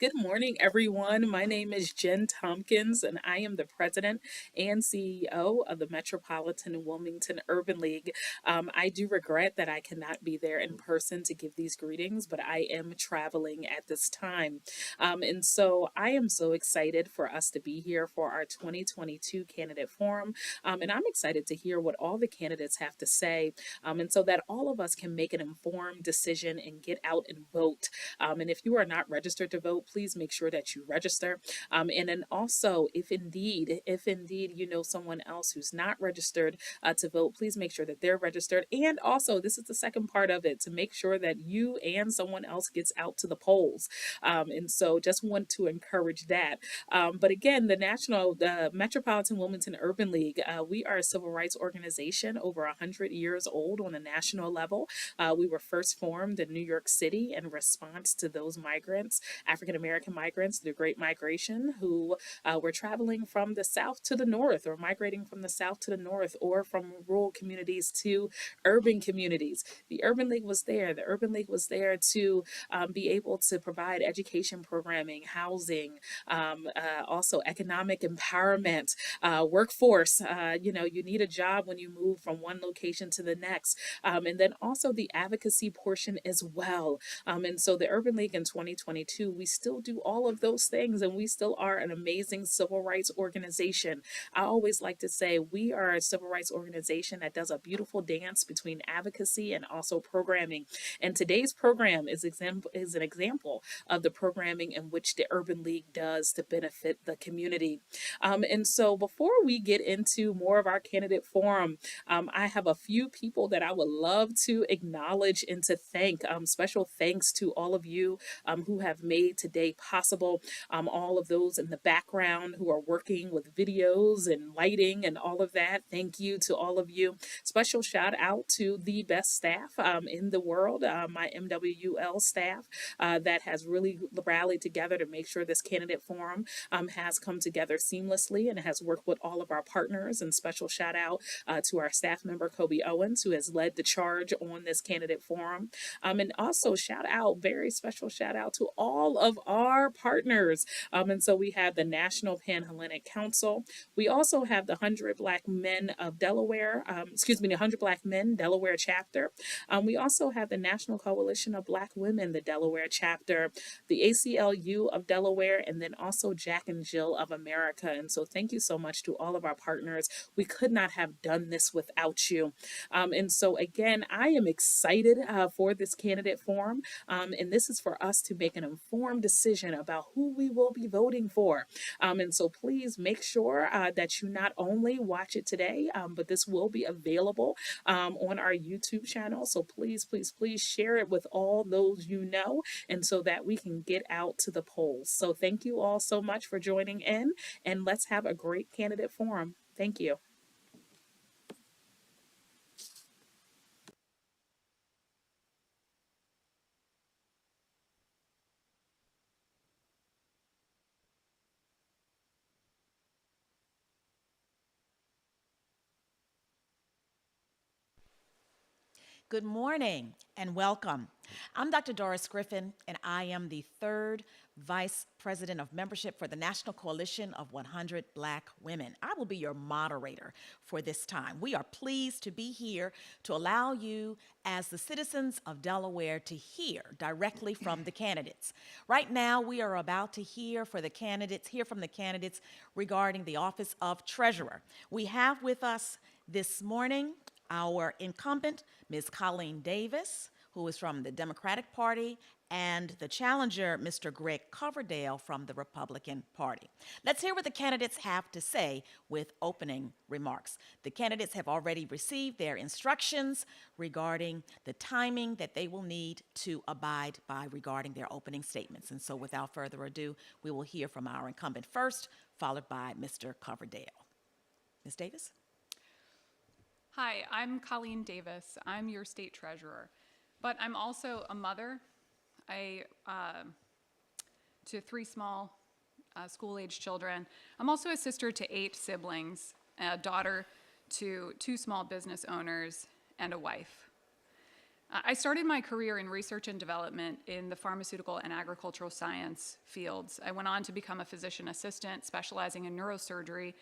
Good morning, everyone. My name is Jen Tompkins, and I am the president and CEO of the Metropolitan Wilmington Urban League. I do regret that I cannot be there in person to give these greetings, but I am traveling at this time. And so I am so excited for us to be here for our 2022 candidate forum. And I'm excited to hear what all the candidates have to say, and so that all of us can make an informed decision and get out and vote. And if you are not registered to vote, please make sure that you register. And then also, if indeed you know someone else who's not registered to vote, please make sure that they're registered. And also, this is the second part of it, to make sure that you and someone else gets out to the polls. And so, just want to encourage that. But again, the Metropolitan Wilmington Urban League, we are a civil rights organization over 100 years old on a national level. We were first formed in New York City in response to those migrants, African American migrants, the Great Migration, who were traveling from the south to the north, or migrating from the south to the north, or from rural communities to urban communities. The Urban League was there. The Urban League was there to be able to provide education programming, housing, also economic empowerment, workforce. You need a job when you move from one location to the next. And then also the advocacy portion as well. And so the Urban League in 2022, we still do all of those things, and we still are an amazing civil rights organization. I always like to say we are a civil rights organization that does a beautiful dance between advocacy and also programming. And today's program is an example of the programming in which the Urban League does to benefit the community. And so before we get into more of our candidate forum, I have a few people that I would love to acknowledge and to thank. Special thanks to all of you who have made today possible. All of those in the background who are working with videos and lighting and all of that. Thank you to all of you. Special shout out to the best staff in the world, my MWUL staff that has really rallied together to make sure this candidate forum has come together seamlessly and has worked with all of our partners. And special shout out to our staff member, Kobe Owens, who has led the charge on this candidate forum. And also very special shout out to all of our partners. And so we have the National Pan-Hellenic Council. We also have the 100 Black Men of Delaware, the 100 Black Men Delaware Chapter. We also have the National Coalition of Black Women, the Delaware Chapter, the ACLU of Delaware, and then also Jack and Jill of America. And so thank you so much to all of our partners. We could not have done this without you. And so again, I am excited for this candidate forum. And this is for us to make an informed decision about who we will be voting for. And so please make sure that you not only watch it today, but this will be available on our YouTube channel. So please, please, please share it with all those you know, and so that we can get out to the polls. So thank you all so much for joining in, and let's have a great candidate forum. Thank you. Good morning and welcome. I'm Dr. Doris Griffin, and I am the third Vice President of Membership for the National Coalition of 100 Black Women. I will be your moderator for this time. We are pleased to be here to allow you, as the citizens of Delaware, to hear directly from the candidates. Right now, we are about to hear from the candidates regarding the office of Treasurer. We have with us this morning our incumbent, Ms. Colleen Davis, who is from the Democratic Party, and the challenger, Mr. Greg Coverdale, from the Republican Party. Let's hear what the candidates have to say with opening remarks. The candidates have already received their instructions regarding the timing that they will need to abide by regarding their opening statements. And so without further ado, we will hear from our incumbent first, followed by Mr. Coverdale. Ms. Davis? Hi, I'm Colleen Davis. I'm your state treasurer, but I'm also a mother to three small school-age children. I'm also a sister to 8 siblings, a daughter to 2 small business owners, and a wife. I started my career in research and development in the pharmaceutical and agricultural science fields. I went on to become a physician assistant specializing in neurosurgery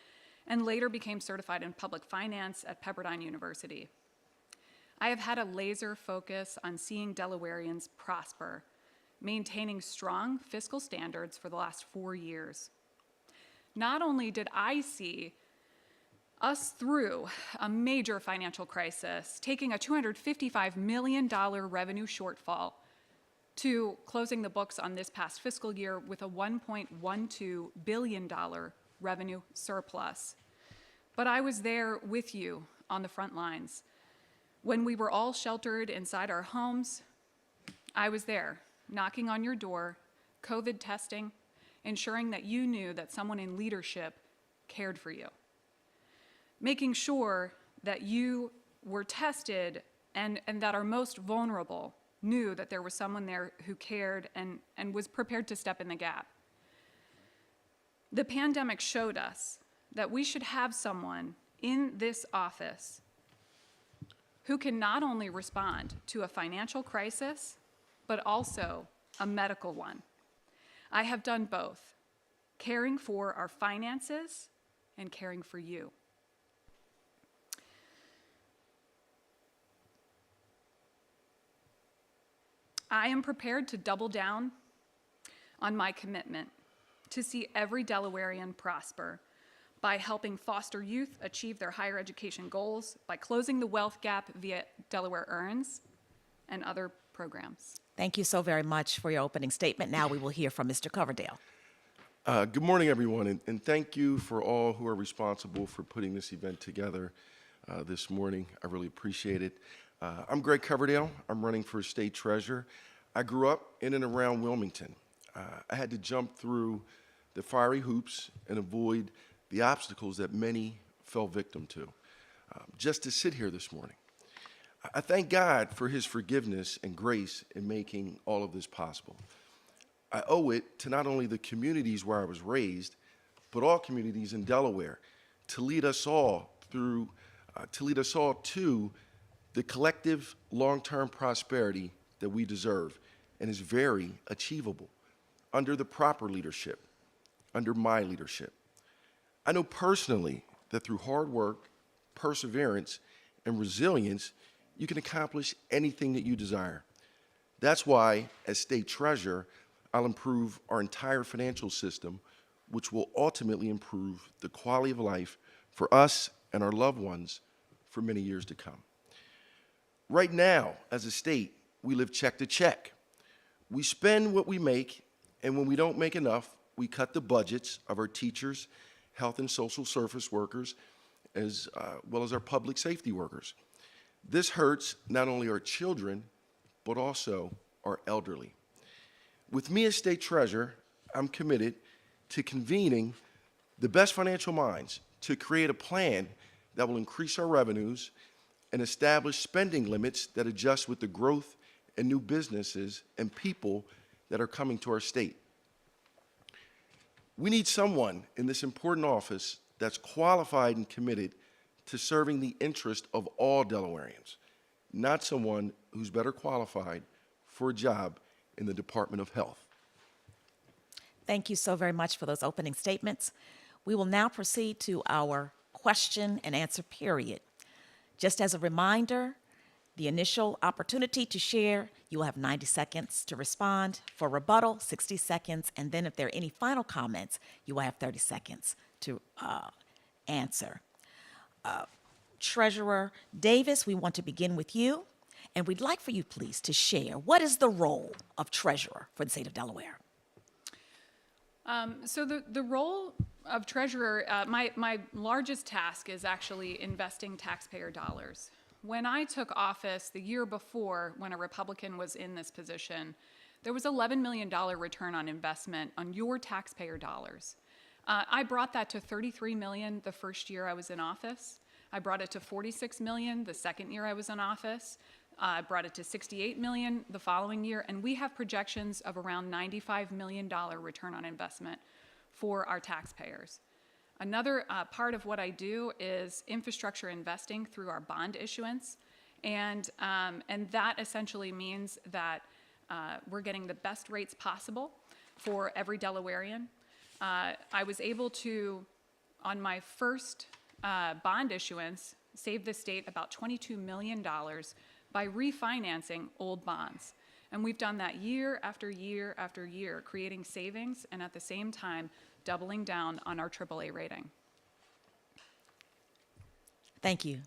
and later became certified in public finance at Pepperdine University. I have had a laser focus on seeing Delawareans prosper, maintaining strong fiscal standards for the last 4 years. Not only did I see us through a major financial crisis, taking a $255 million revenue shortfall to closing the books on this past fiscal year with a $1.12 billion revenue surplus. But I was there with you on the front lines. When we were all sheltered inside our homes, I was there, knocking on your door, COVID testing, ensuring that you knew that someone in leadership cared for you, making sure that you were tested and that our most vulnerable knew that there was someone there who cared and was prepared to step in the gap. The pandemic showed us that we should have someone in this office who can not only respond to a financial crisis, but also a medical one. I have done both, caring for our finances and caring for you. I am prepared to double down on my commitment to see every Delawarean prosper by helping foster youth achieve their higher education goals, by closing the wealth gap via Delaware Earns and other programs. Thank you so very much for your opening statement. Now we will hear from Mr. Coverdale. Good morning, everyone, and thank you for all who are responsible for putting this event together this morning. I really appreciate it. I'm Greg Coverdale. I'm running for State Treasurer. I grew up in and around Wilmington. I had to jump through the fiery hoops and avoid the obstacles that many fell victim to, just to sit here this morning. I thank God for his forgiveness and grace in making all of this possible. I owe it to not only the communities where I was raised, but all communities in Delaware to lead us all to the collective long-term prosperity that we deserve and is very achievable under the proper leadership, under my leadership. I know personally that through hard work, perseverance, and resilience, you can accomplish anything that you desire. That's why, as State Treasurer, I'll improve our entire financial system, which will ultimately improve the quality of life for us and our loved ones for many years to come. Right now, as a state, we live check to check. We spend what we make, and when we don't make enough, we cut the budgets of our teachers, health and social service workers, as well as our public safety workers. This hurts not only our children, but also our elderly. With me as State Treasurer, I'm committed to convening the best financial minds to create a plan that will increase our revenues and establish spending limits that adjust with the growth and new businesses and people that are coming to our state. We need someone in this important office that's qualified and committed to serving the interest of all Delawareans, not someone who's better qualified for a job in the Department of Health. Thank you so very much for those opening statements. We will now proceed to our question and answer period. Just as a reminder, the initial opportunity to share, you will have 90 seconds to respond. For rebuttal, 60 seconds. And then if there are any final comments, you will have 30 seconds to answer. Treasurer Davis, we want to begin with you. And we'd like for you, please, to share what is the role of treasurer for the state of Delaware? So the role of treasurer, my largest task is actually investing taxpayer dollars. When I took office the year before, when a Republican was in this position, there was $11 million return on investment on your taxpayer dollars. I brought that to $33 million the first year I was in office. I brought it to $46 million the second year I was in office. I brought it to $68 million the following year, and we have projections of around $95 million return on investment for our taxpayers. Another part of what I do is infrastructure investing through our bond issuance, And that essentially means that we're getting the best rates possible for every Delawarean. I was able to, on my first bond issuance, save the state about $22 million by refinancing old bonds. And we've done that year after year after year, creating savings and at the same time doubling down on our AAA rating. Thank you.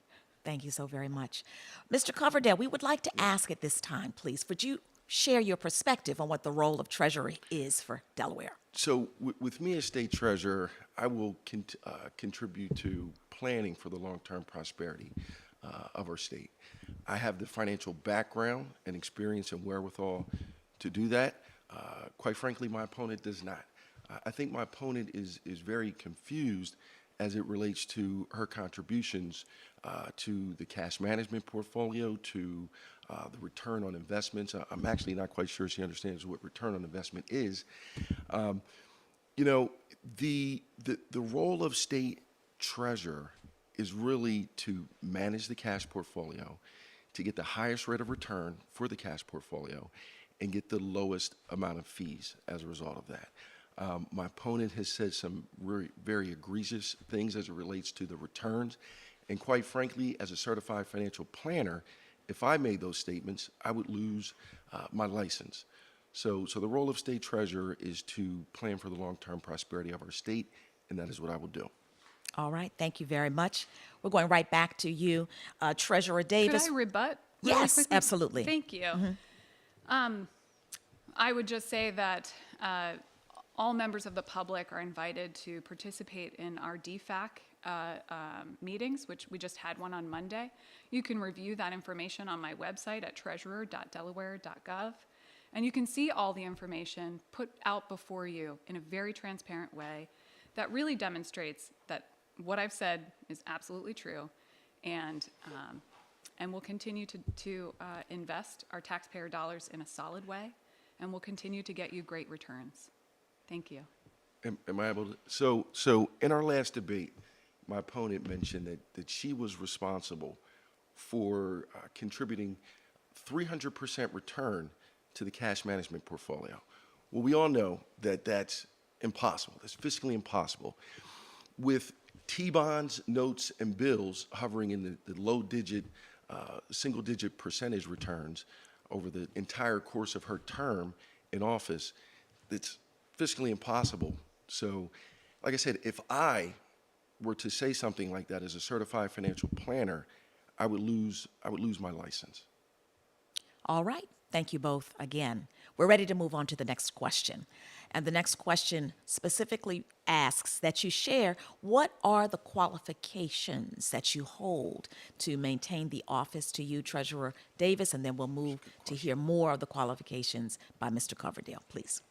Thank you so very much. Mr. Coverdale, we would like to ask at this time, please, would you share your perspective on what the role of Treasury is for Delaware? So with me as state treasurer, I will contribute to planning for the long-term prosperity of our state. I have the financial background and experience and wherewithal to do that. Quite frankly, my opponent does not. I think my opponent is very confused as it relates to her contributions to the cash management portfolio, to the return on investments. I'm actually not quite sure she understands what return on investment is. You know, the role of state treasurer is really to manage the cash portfolio, to get the highest rate of return for the cash portfolio, and get the lowest amount of fees as a result of that. My opponent has said some very egregious things as it relates to the returns. And quite frankly, as a certified financial planner, if I made those statements, I would lose my license. So the role of state treasurer is to plan for the long-term prosperity of our state, and that is what I will do. All right, thank you very much. We're going right back to you, Treasurer Davis. Could I rebut really Yes, quickly? absolutely. Thank you. I would just say that all members of the public are invited to participate in our DFAC meetings, which we just had one on Monday. You can review that information on my website at treasurer.delaware.gov. And you can see all the information put out before you in a very transparent way that really demonstrates that what I've said is absolutely true, and we'll continue to invest our taxpayer dollars in a solid way, and we'll continue to get you great returns. Thank you. Am I able to? So in our last debate, my opponent mentioned that she was responsible for contributing 300% return to the cash management portfolio. Well, we all know that that's impossible. That's fiscally impossible. With T-bonds, notes, and bills hovering in the low-digit, single-digit percentage returns over the entire course of her term in office, it's fiscally impossible. So, like I said, if I were to say something like that as a certified financial planner, I would lose my license. All right. Thank you both again. We're ready to move on to the next question. And the next question specifically asks that you share what are the qualifications that you hold to maintain the office to you, Treasurer Davis, and then we'll move to hear more of the qualifications by Mr. Coverdale, please.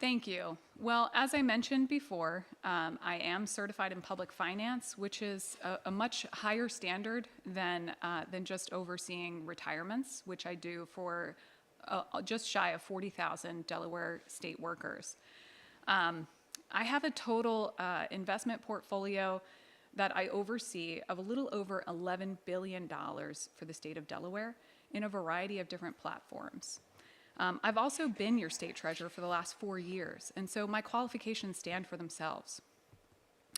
Thank you. Well, as I mentioned before, I am certified in public finance, which is a much higher standard than just overseeing retirements, which I do for just shy of 40,000 Delaware state workers. I have a total investment portfolio that I oversee of a little over $11 billion for the state of Delaware in a variety of different platforms. I've also been your state treasurer for the last 4 years, and so my qualifications stand for themselves.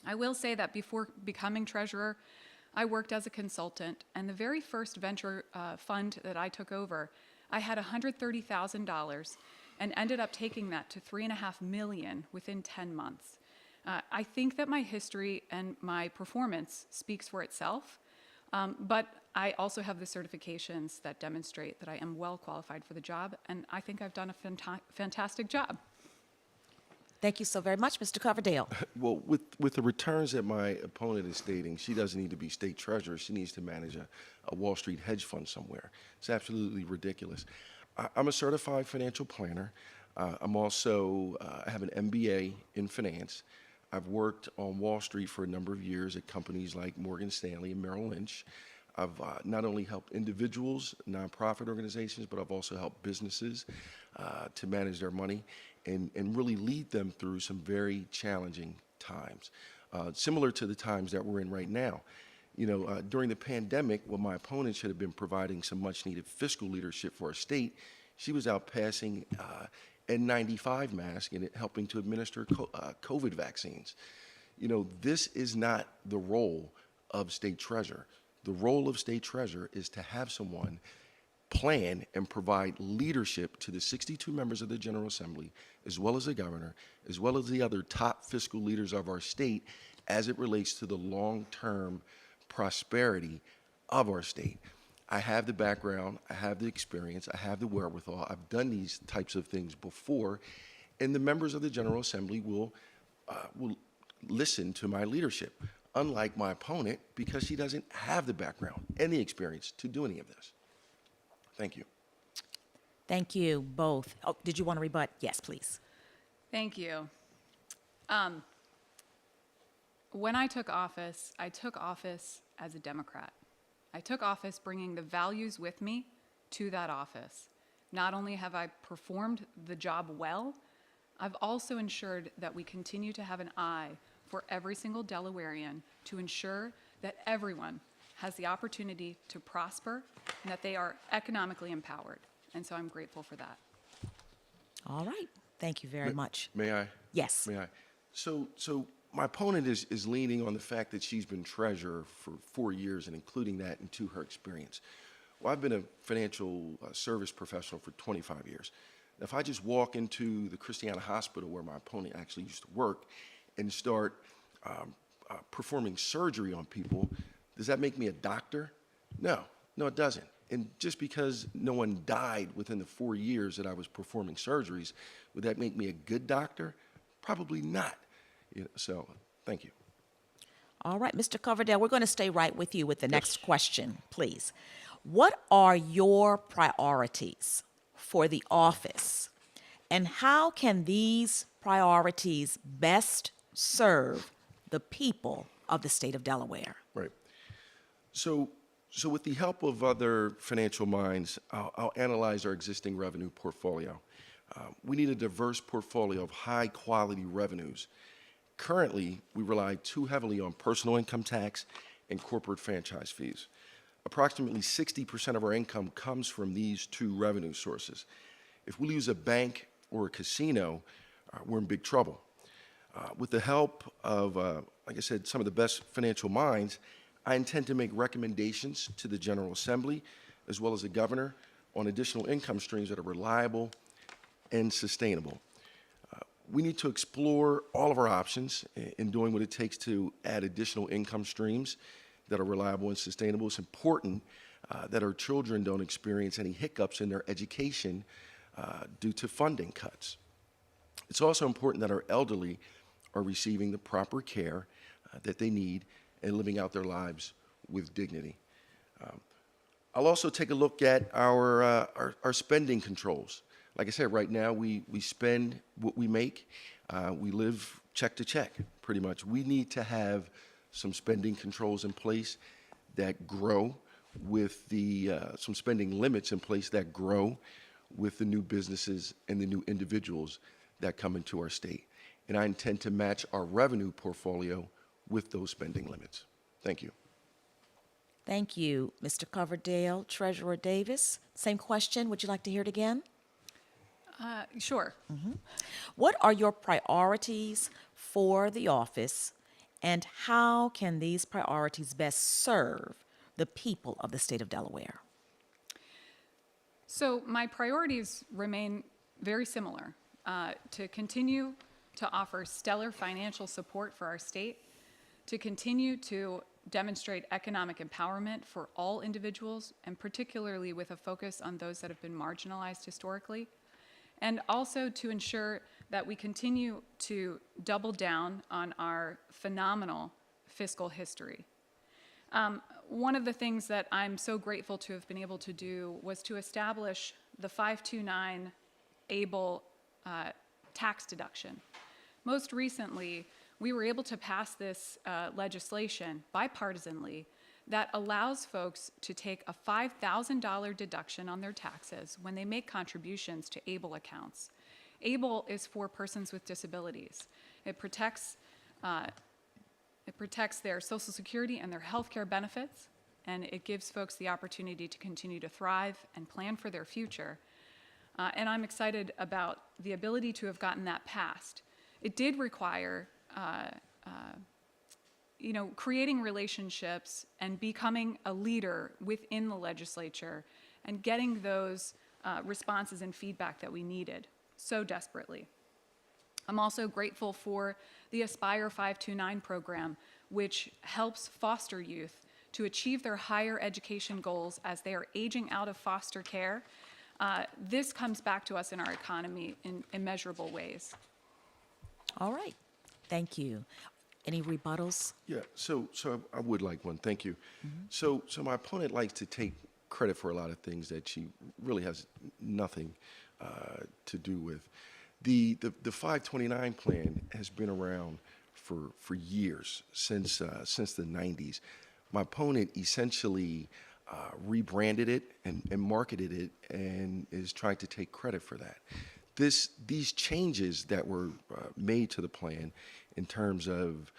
I will say that before becoming treasurer, I worked as a consultant, and the very first venture fund that I took over, I had $130,000 and ended up taking that to $3.5 million within 10 months. I think that my history and my performance speaks for itself, but I also have the certifications that demonstrate that I am well qualified for the job, and I think I've done a fantastic job. Thank you so very much, Mr. Coverdale. Well, with the returns that my opponent is stating, she doesn't need to be state treasurer. She needs to manage a Wall Street hedge fund somewhere. It's absolutely ridiculous. I'm a certified financial planner. I'm also, I have an MBA in finance. I've worked on Wall Street for a number of years at companies like Morgan Stanley and Merrill Lynch. I've not only helped individuals, nonprofit organizations, but I've also helped businesses to manage their money and really lead them through some very challenging times, similar to the times that we're in right now. During the pandemic, when my opponent should have been providing some much-needed fiscal leadership for our state, she was out passing N95 masks and helping to administer COVID vaccines. This is not the role of state treasurer. The role of state treasurer is to have someone plan and provide leadership to the 62 members of the General Assembly, as well as the governor, as well as the other top fiscal leaders of our state as it relates to the long-term prosperity of our state. I have the background, I have the experience, I have the wherewithal, I've done these types of things before, and the members of the General Assembly will listen to my leadership, unlike my opponent, because she doesn't have the background and the experience to do any of this. Thank you. Thank you both. Oh, did you want to rebut? Yes, please. Thank you. When I took office as a Democrat. I took office bringing the values with me to that office. Not only have I performed the job well, I've also ensured that we continue to have an eye for every single Delawarean to ensure that everyone has the opportunity to prosper and that they are economically empowered. And so I'm grateful for that. All right. Thank you very much. May I? Yes. May I? So my opponent is leaning on the fact that she's been treasurer for 4 years and including that into her experience. Well, I've been a financial service professional for 25 years. Now, if I just walk into the Christiana Hospital where my opponent actually used to work and start performing surgery on people, does that make me a doctor? No, it doesn't. And just because no one died within the 4 years that I was performing surgeries, would that make me a good doctor? Probably not. So, thank you. All right, Mr. Coverdale, we're going to stay right with you with the next question, please. What are your priorities for the office, and how can these priorities best serve the people of the state of Delaware? Right. So with the help of other financial minds, I'll analyze our existing revenue portfolio. We need a diverse portfolio of high-quality revenues. Currently, we rely too heavily on personal income tax and corporate franchise fees. Approximately 60% of our income comes from these two revenue sources. If we lose a bank or a casino, we're in big trouble. With the help of, like I said, some of the best financial minds, I intend to make recommendations to the General Assembly, as well as the governor, on additional income streams that are reliable and sustainable. We need to explore all of our options in doing what it takes to add additional income streams that are reliable and sustainable. It's important that our children don't experience any hiccups in their education due to funding cuts. It's also important that our elderly are receiving the proper care that they need and living out their lives with dignity. I'll also take a look at our spending controls. Like I said, right now we spend what we make. We live check to check, pretty much. We need to have some spending controls in place that grow with some spending limits in place that grow with the new businesses and the new individuals that come into our state. And I intend to match our revenue portfolio with those spending limits. Thank you. Thank you, Mr. Coverdale. Treasurer Davis, same question. Would you like to hear it again? Sure. What are your priorities for the office, and how can these priorities best serve the people of the state of Delaware? So my priorities remain very similar. To continue to offer stellar financial support for our state, to continue to demonstrate economic empowerment for all individuals, and particularly with a focus on those that have been marginalized historically, and also to ensure that we continue to double down on our phenomenal fiscal history. One of the things that I'm so grateful to have been able to do was to establish the 529 ABLE tax deduction. Most recently, we were able to pass this legislation bipartisanly that allows folks to take a $5,000 deduction on their taxes when they make contributions to ABLE accounts. ABLE is for persons with disabilities. It protects It protects their Social Security and their health care benefits, and it gives folks the opportunity to continue to thrive and plan for their future. And I'm excited about the ability to have gotten that passed. It did require creating relationships and becoming a leader within the legislature and getting those responses and feedback that we needed so desperately. I'm also grateful for the Aspire 529 program, which helps foster youth to achieve their higher education goals as they are aging out of foster care. This comes back to us in our economy in immeasurable ways. All right. Thank you. Any rebuttals? Yeah, so I would like one. Thank you. So my opponent likes to take credit for a lot of things that she really has nothing to do with. The 529 plan has been around for years, since the 90s. My opponent essentially rebranded it and marketed it and is trying to take credit for that. These changes that were made to the plan in terms of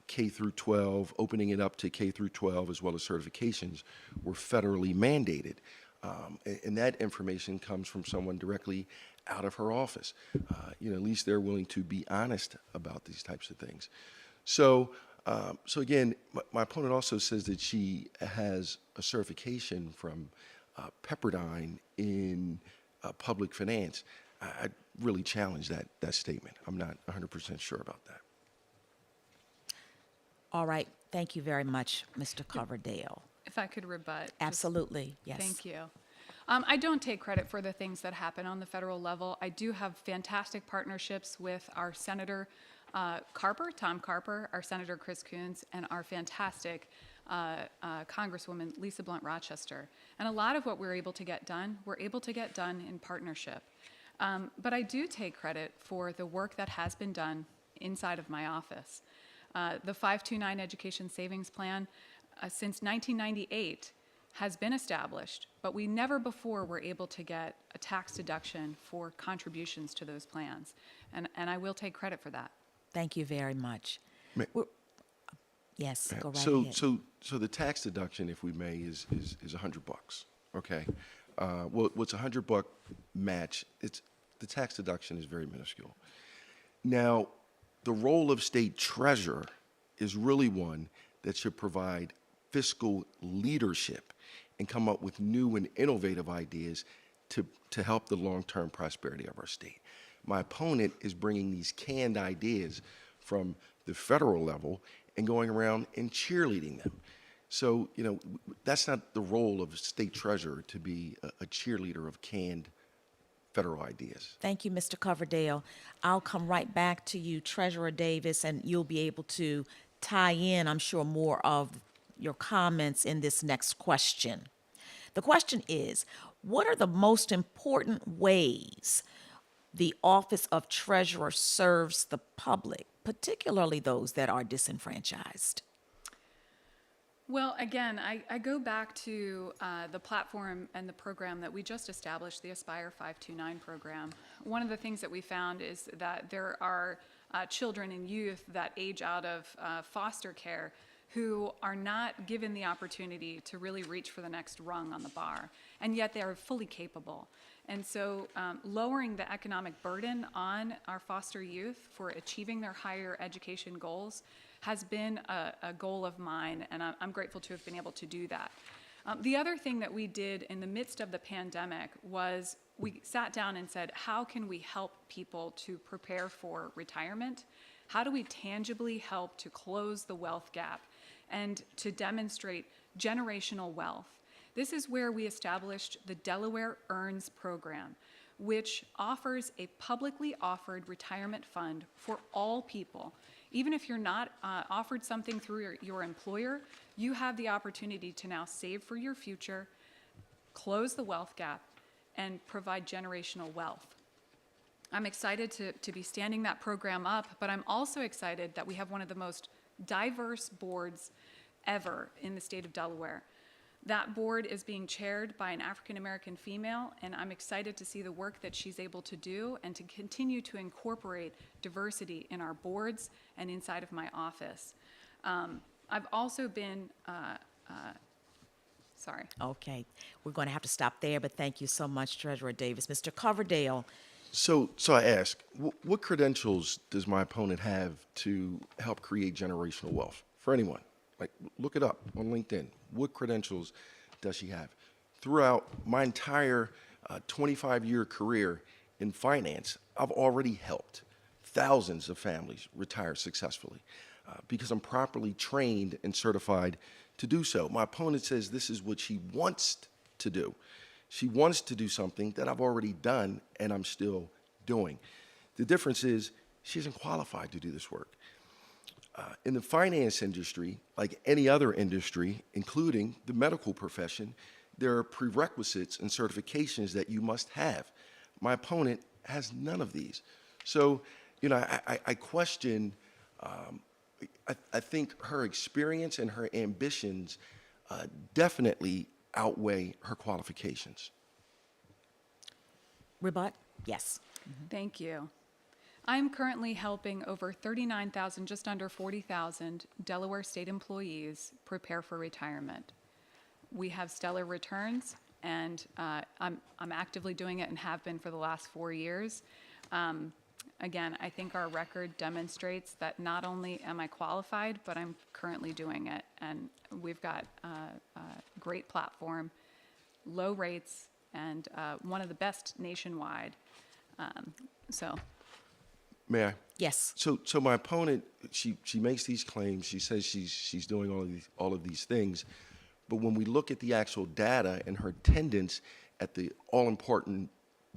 K through 12, opening it up to K through 12 as well as certifications, were federally mandated. And that information comes from someone directly out of her office. At least they're willing to be honest about these types of things. So again, my opponent also says that she has a certification from Pepperdine in public finance. I really challenge that statement. I'm not 100% sure about that. All right. Thank you very much, Mr. Coverdale. If I could rebut. Absolutely. Yes. Thank you. I don't take credit for the things that happen on the federal level. I do have fantastic partnerships with our Senator Tom Carper, our Senator Chris Coons, and our fantastic Congresswoman Lisa Blunt Rochester. And a lot of what we're able to get done in partnership. But I do take credit for the work that has been done inside of my office. The 529 Education Savings Plan, since 1998, has been established, but we never before were able to get a tax deduction for contributions to those plans. And I will take credit for that. Thank you very much. Yes, go right ahead. So the tax deduction, if we may, is $100. Okay. What's $100 match? The tax deduction is very minuscule. Now, the role of state treasurer is really one that should provide fiscal leadership and come up with new and innovative ideas to help the long-term prosperity of our state. My opponent is bringing these canned ideas from the federal level and going around and cheerleading them. So, that's not the role of a state treasurer, to be a cheerleader of canned federal ideas. Thank you, Mr. Coverdale. I'll come right back to you, Treasurer Davis, and you'll be able to tie in, I'm sure, more of your comments in this next question. The question is, what are the most important ways the Office of Treasurer serves the public, particularly those that are disenfranchised? Well, again, I go back to the platform and the program that we just established, the Aspire 529 program. One of the things that we found is that there are children and youth that age out of foster care who are not given the opportunity to really reach for the next rung on the bar, and yet they are fully capable. And so lowering the economic burden on our foster youth for achieving their higher education goals has been a goal of mine, and I'm grateful to have been able to do that. The other thing that we did in the midst of the pandemic was we sat down and said, how can we help people to prepare for retirement? How do we tangibly help to close the wealth gap and to demonstrate generational wealth? This is where we established the Delaware Earns program, which offers a publicly offered retirement fund for all people. Even if you're not offered something through your employer, you have the opportunity to now save for your future, close the wealth gap, and provide generational wealth. I'm excited to be standing that program up, but I'm also excited that we have one of the most diverse boards ever in the state of Delaware. That board is being chaired by an African-American female, and I'm excited to see the work that she's able to do and to continue to incorporate diversity in our boards and inside of my office. I've also been, sorry. Okay, we're going to have to stop there, but thank you so much, Treasurer Davis. Mr. Coverdale, So I ask, what credentials does my opponent have to help create generational wealth for anyone? Like, look it up on LinkedIn. What credentials does she have? Throughout my entire 25-year career in finance, I've already helped thousands of families retire successfully because I'm properly trained and certified to do so. My opponent says this is what she wants to do. She wants to do something that I've already done and I'm still doing. The difference is she isn't qualified to do this work. In the finance industry, like any other industry, including the medical profession, there are prerequisites and certifications that you must have. My opponent has none of these. So, I question, I think her experience and her ambitions definitely outweigh her qualifications. rebut? Yes. Thank you. I'm currently helping over 39,000, just under 40,000 Delaware State employees prepare for retirement. We have stellar returns, and I'm actively doing it and have been for the last 4 years. Again, I think our record demonstrates that not only am I qualified, but I'm currently doing it. And we've got a great platform, low rates, and one of the best nationwide. So. May I? Yes. So my opponent, she makes these claims. She says she's doing all of these things, but when we look at the actual data and her attendance at the all-important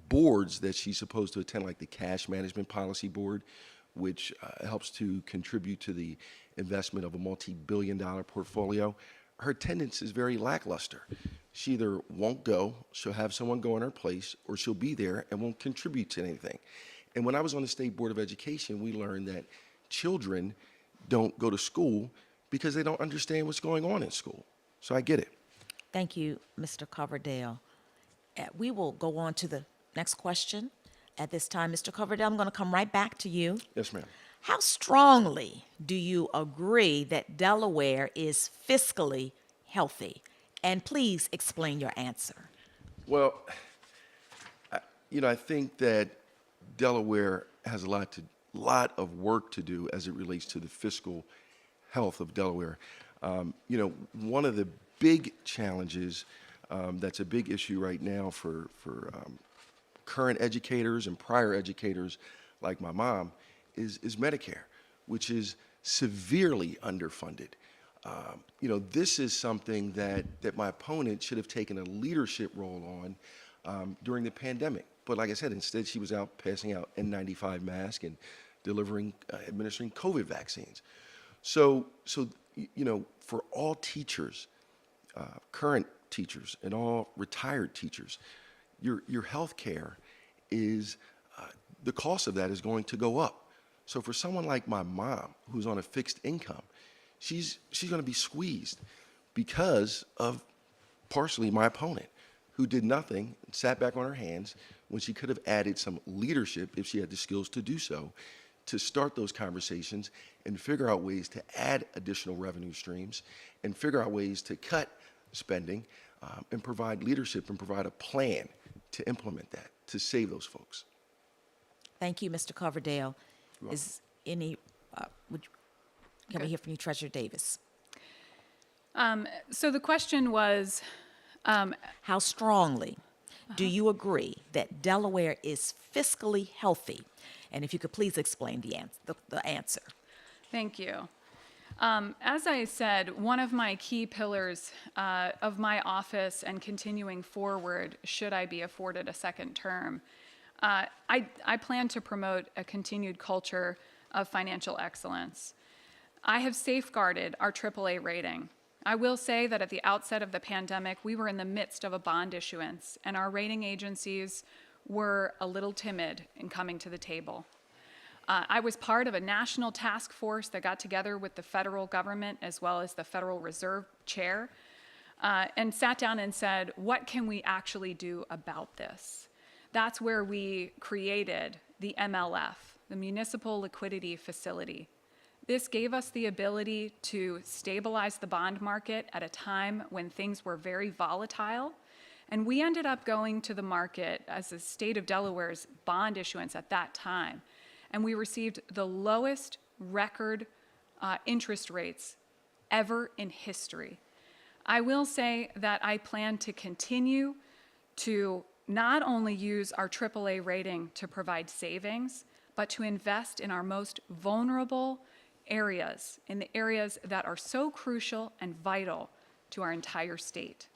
boards that she's supposed to attend, like the Cash Management Policy Board, which helps to contribute to the investment of a multi-billion-dollar portfolio, her attendance is very lackluster. She either won't go, she'll have someone go in her place, or she'll be there and won't contribute to anything. And when I was on the State Board of Education, we learned that children don't go to school because they don't understand what's going on in school. So I get it. Thank you, Mr. Coverdale. We will go on to the next question. At this time, Mr. Coverdale, I'm going to come right back to you. Yes, ma'am. How strongly do you agree that Delaware is fiscally healthy? And please explain your answer. Well, I think that Delaware has a lot of work to do as it relates to the fiscal health of Delaware. One of the big challenges that's a big issue right now for current educators and prior educators like my mom is Medicare, which is severely underfunded. This is something that my opponent should have taken a leadership role on during the pandemic. But like I said, instead she was out passing out N95 masks and administering COVID vaccines. So for all teachers, current teachers and all retired teachers, your health care is, the cost of that is going to go up. So for someone like my mom, who's on a fixed income, she's going to be squeezed because of partially my opponent, who did nothing, sat back on her hands when she could have added some leadership if she had the skills to do so, to start those conversations and figure out ways to add additional revenue streams and figure out ways to cut spending and provide leadership and provide a plan to implement that, to save those folks. Thank you, Mr. Coverdale. Is any, can we hear from you, Treasurer Davis? So the question was, How strongly do you agree that Delaware is fiscally healthy? And if you could please explain the answer. Thank you. As I said, one of my key pillars of my office and continuing forward, should I be afforded a second term, I plan to promote a continued culture of financial excellence. I have safeguarded our AAA rating. I will say that at the outset of the pandemic, we were in the midst of a bond issuance, and our rating agencies were a little timid in coming to the table. I was part of a national task force that got together with the federal government as well as the Federal Reserve Chair and sat down and said, what can we actually do about this? That's where we created the MLF, the Municipal Liquidity Facility. This gave us the ability to stabilize the bond market at a time when things were very volatile. And we ended up going to the market as the state of Delaware's bond issuance at that time. And we received the lowest record interest rates ever in history. I will say that I plan to continue to not only use our AAA rating to provide savings, but to invest in our most vulnerable areas, in the areas that are so crucial and vital to our entire state.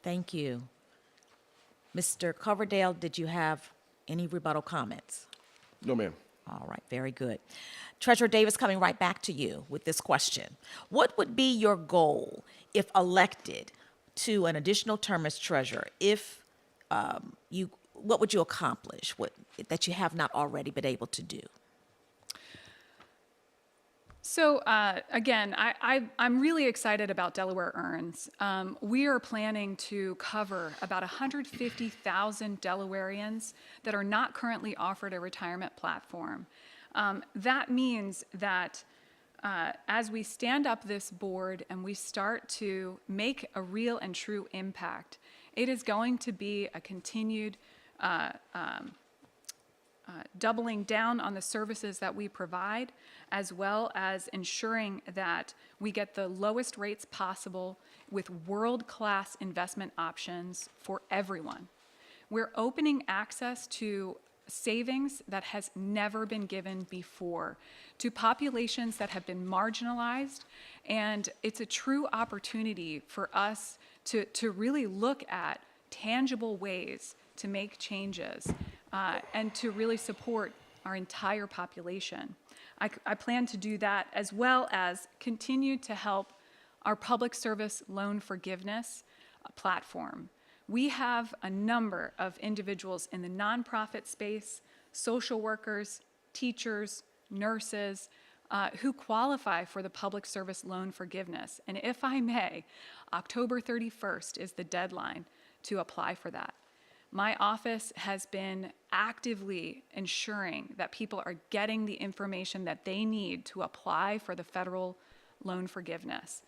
Thank you. Mr. Coverdale, did you have any rebuttal comments? No, ma'am. All right, very good. Treasurer Davis, coming right back to you with this question. What would be your goal if elected to an additional term as treasurer? What would you accomplish that you have not already been able to do? So again, I'm really excited about Delaware Earns. We are planning to cover about 150,000 Delawareans that are not currently offered a retirement platform. That means that as we stand up this board and we start to make a real and true impact, it is going to be a continued doubling down on the services that we provide, as well as ensuring that we get the lowest rates possible with world-class investment options for everyone. We're opening access to savings that has never been given before to populations that have been marginalized, and it's a true opportunity for us to really look at tangible ways to make changes and to really support our entire population. I plan to do that, as well as continue to help our public service loan forgiveness platform. We have a number of individuals in the nonprofit space, social workers, teachers, nurses, who qualify for the public service loan forgiveness. And if I may, October 31st is the deadline to apply for that. My office has been actively ensuring that people are getting the information that they need to apply for the federal loan forgiveness.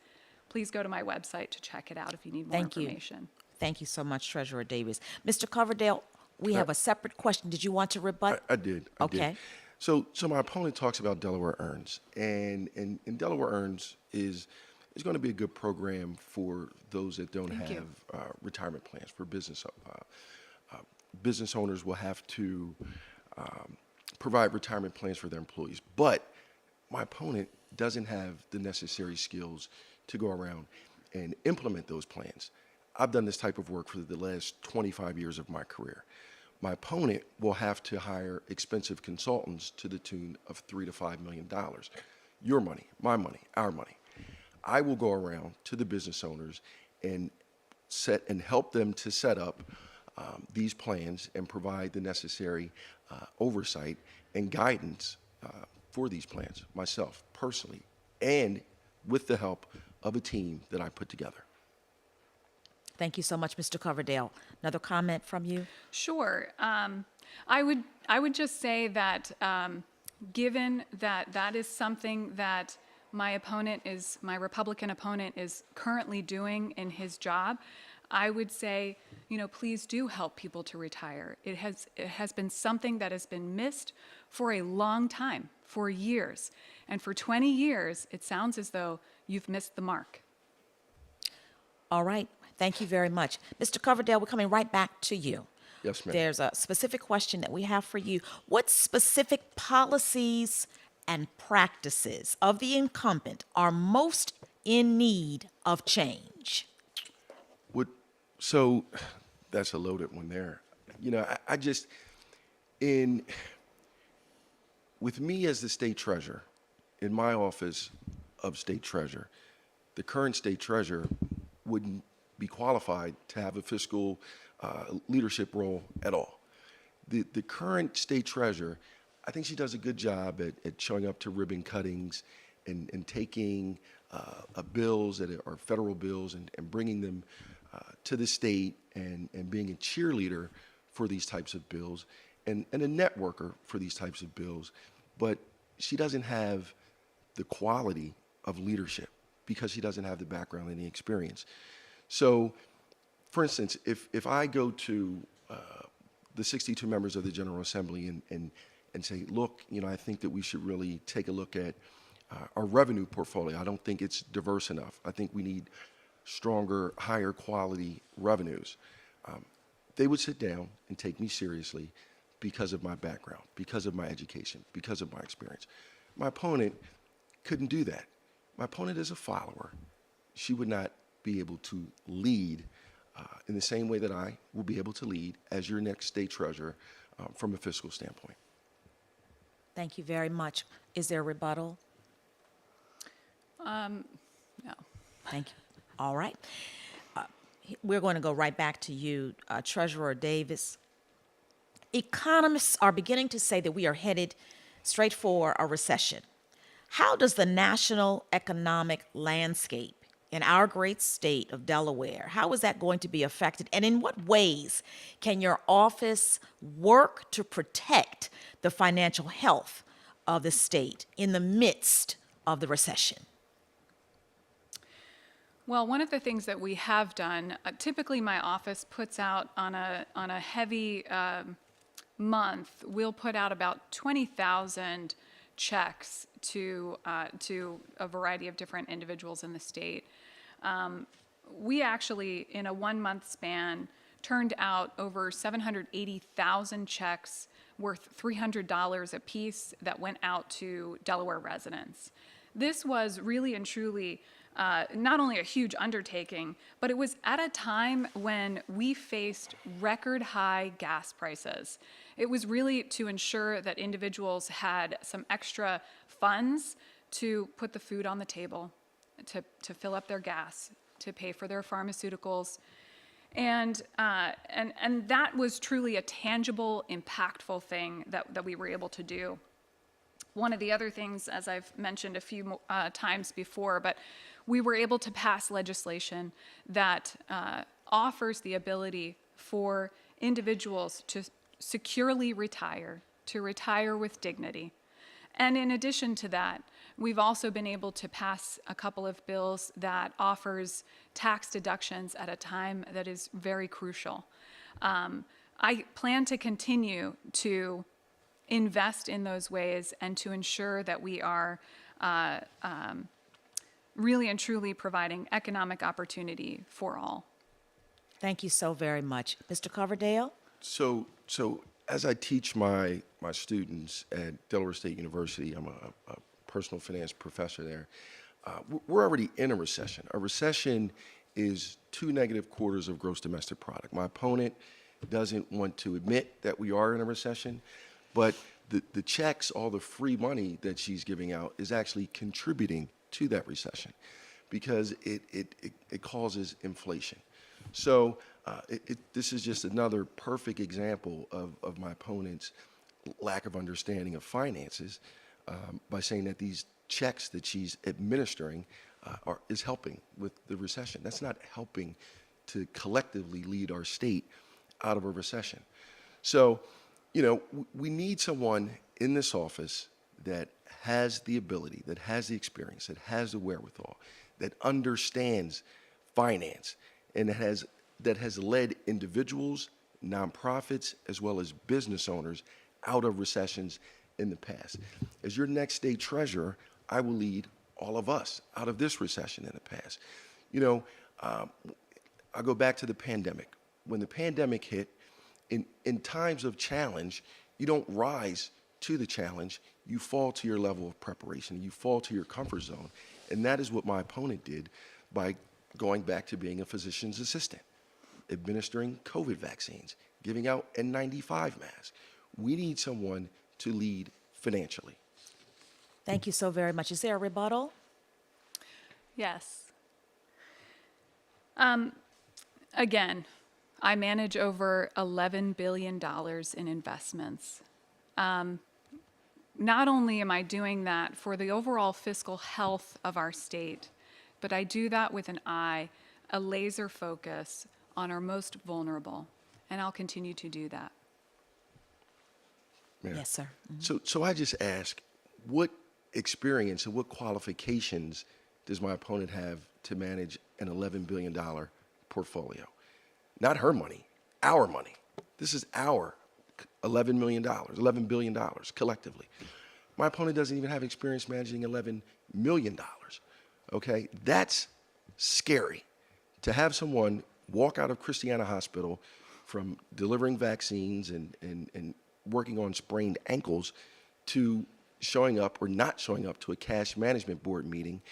Please go to my website to check it out if you need more information. Thank you so much, Treasurer Davis. Mr. Coverdale, we have a separate question. Did you want to rebut? I did. Okay. So my opponent talks about Delaware Earns, and Delaware Earns is going to be a good program for those that don't have retirement plans for business. Business owners will have to provide retirement plans for their employees, but my opponent doesn't have the necessary skills to go around and implement those plans. I've done this type of work for the last 25 years of my career. My opponent will have to hire expensive consultants to the tune of $3 to $5 million. Your money, my money, our money. I will go around to the business owners and help them to set up these plans and provide the necessary oversight and guidance for these plans, myself personally, and with the help of a team that I put together. Thank you so much, Mr. Coverdale. Another comment from you? Sure. I would just say that given that that is something that my Republican opponent is currently doing in his job, I would say, please do help people to retire. It has been something that has been missed for a long time, for years. And for 20 years, it sounds as though you've missed the mark. All right. Thank you very much. Mr. Coverdale, we're coming right back to you. Yes, ma'am. There's a specific question that we have for you. What specific policies and practices of the incumbent are most in need of change? So that's a loaded one there. With me as the state treasurer, in my office of state treasurer, the current state treasurer wouldn't be qualified to have a fiscal leadership role at all. The current state treasurer, I think she does a good job at showing up to ribbon cuttings and taking bills that are federal bills and bringing them to the state and being a cheerleader for these types of bills and a networker for these types of bills. But she doesn't have the quality of leadership because she doesn't have the background and the experience. So, for instance, if I go to the 62 members of the General Assembly and say, look, I think that we should really take a look at our revenue portfolio. I don't think it's diverse enough. I think we need stronger, higher quality revenues. They would sit down and take me seriously because of my background, because of my education, because of my experience. My opponent couldn't do that. My opponent is a follower. She would not be able to lead in the same way that I will be able to lead as your next state treasurer from a fiscal standpoint. Thank you very much. Is there a rebuttal? No. Thank you. All right. We're going to go right back to you, Treasurer Davis. Economists are beginning to say that we are headed straight for a recession. How does the national economic landscape in our great state of Delaware, how is that going to be affected? And in what ways can your office work to protect the financial health of the state in the midst of the recession? Well, one of the things that we have done, typically my office puts out on a heavy month, we'll put out about 20,000 checks to a variety of different individuals in the state. We actually, in a 1 month span, turned out over 780,000 checks worth $300 a piece that went out to Delaware residents. This was really and truly not only a huge undertaking, but it was at a time when we faced record high gas prices. It was really to ensure that individuals had some extra funds to put the food on the table, to fill up their gas, to pay for their pharmaceuticals. And that was truly a tangible, impactful thing that we were able to do. One of the other things, as I've mentioned a few times before, but we were able to pass legislation that offers the ability for individuals to securely retire, to retire with dignity. And in addition to that, we've also been able to pass a couple of bills that offers tax deductions at a time that is very crucial. I plan to continue to invest in those ways and to ensure that we are really and truly providing economic opportunity for all. Thank you so very much. Mr. Coverdale? So as I teach my students at Delaware State University, I'm a personal finance professor there, we're already in a recession. A recession is 2 negative quarters of gross domestic product. My opponent doesn't want to admit that we are in a recession, but the checks, all the free money that she's giving out is actually contributing to that recession because it causes inflation. So this is just another perfect example of my opponent's lack of understanding of finances by saying that these checks that she's administering is helping with the recession. That's not helping to collectively lead our state out of a recession. So, we need someone in this office that has the ability, that has the experience, that has the wherewithal, that understands finance, and that has led individuals, nonprofits, as well as business owners out of recessions in the past. As your next state treasurer, I will lead all of us out of this recession in the past. I go back to the pandemic. When the pandemic hit, in times of challenge, you don't rise to the challenge, you fall to your level of preparation, you fall to your comfort zone. And that is what my opponent did by going back to being a physician's assistant, administering COVID vaccines, giving out N95 masks. We need someone to lead financially. Thank you so very much. Is there a rebuttal? Yes. Again, I manage over $11 billion in investments. Not only am I doing that for the overall fiscal health of our state, but I do that with an eye, a laser focus on our most vulnerable, and I'll continue to do that. Mayor. Yes, sir. So I just ask, what experience and what qualifications does my opponent have to manage an $11 billion portfolio? Not her money, our money. This is our $11 million, $11 billion collectively. My opponent doesn't even have experience managing $11 million, okay? That's scary. To have someone walk out of Christiana Hospital from delivering vaccines and working on sprained ankles to showing up or not showing up to a cash management board meeting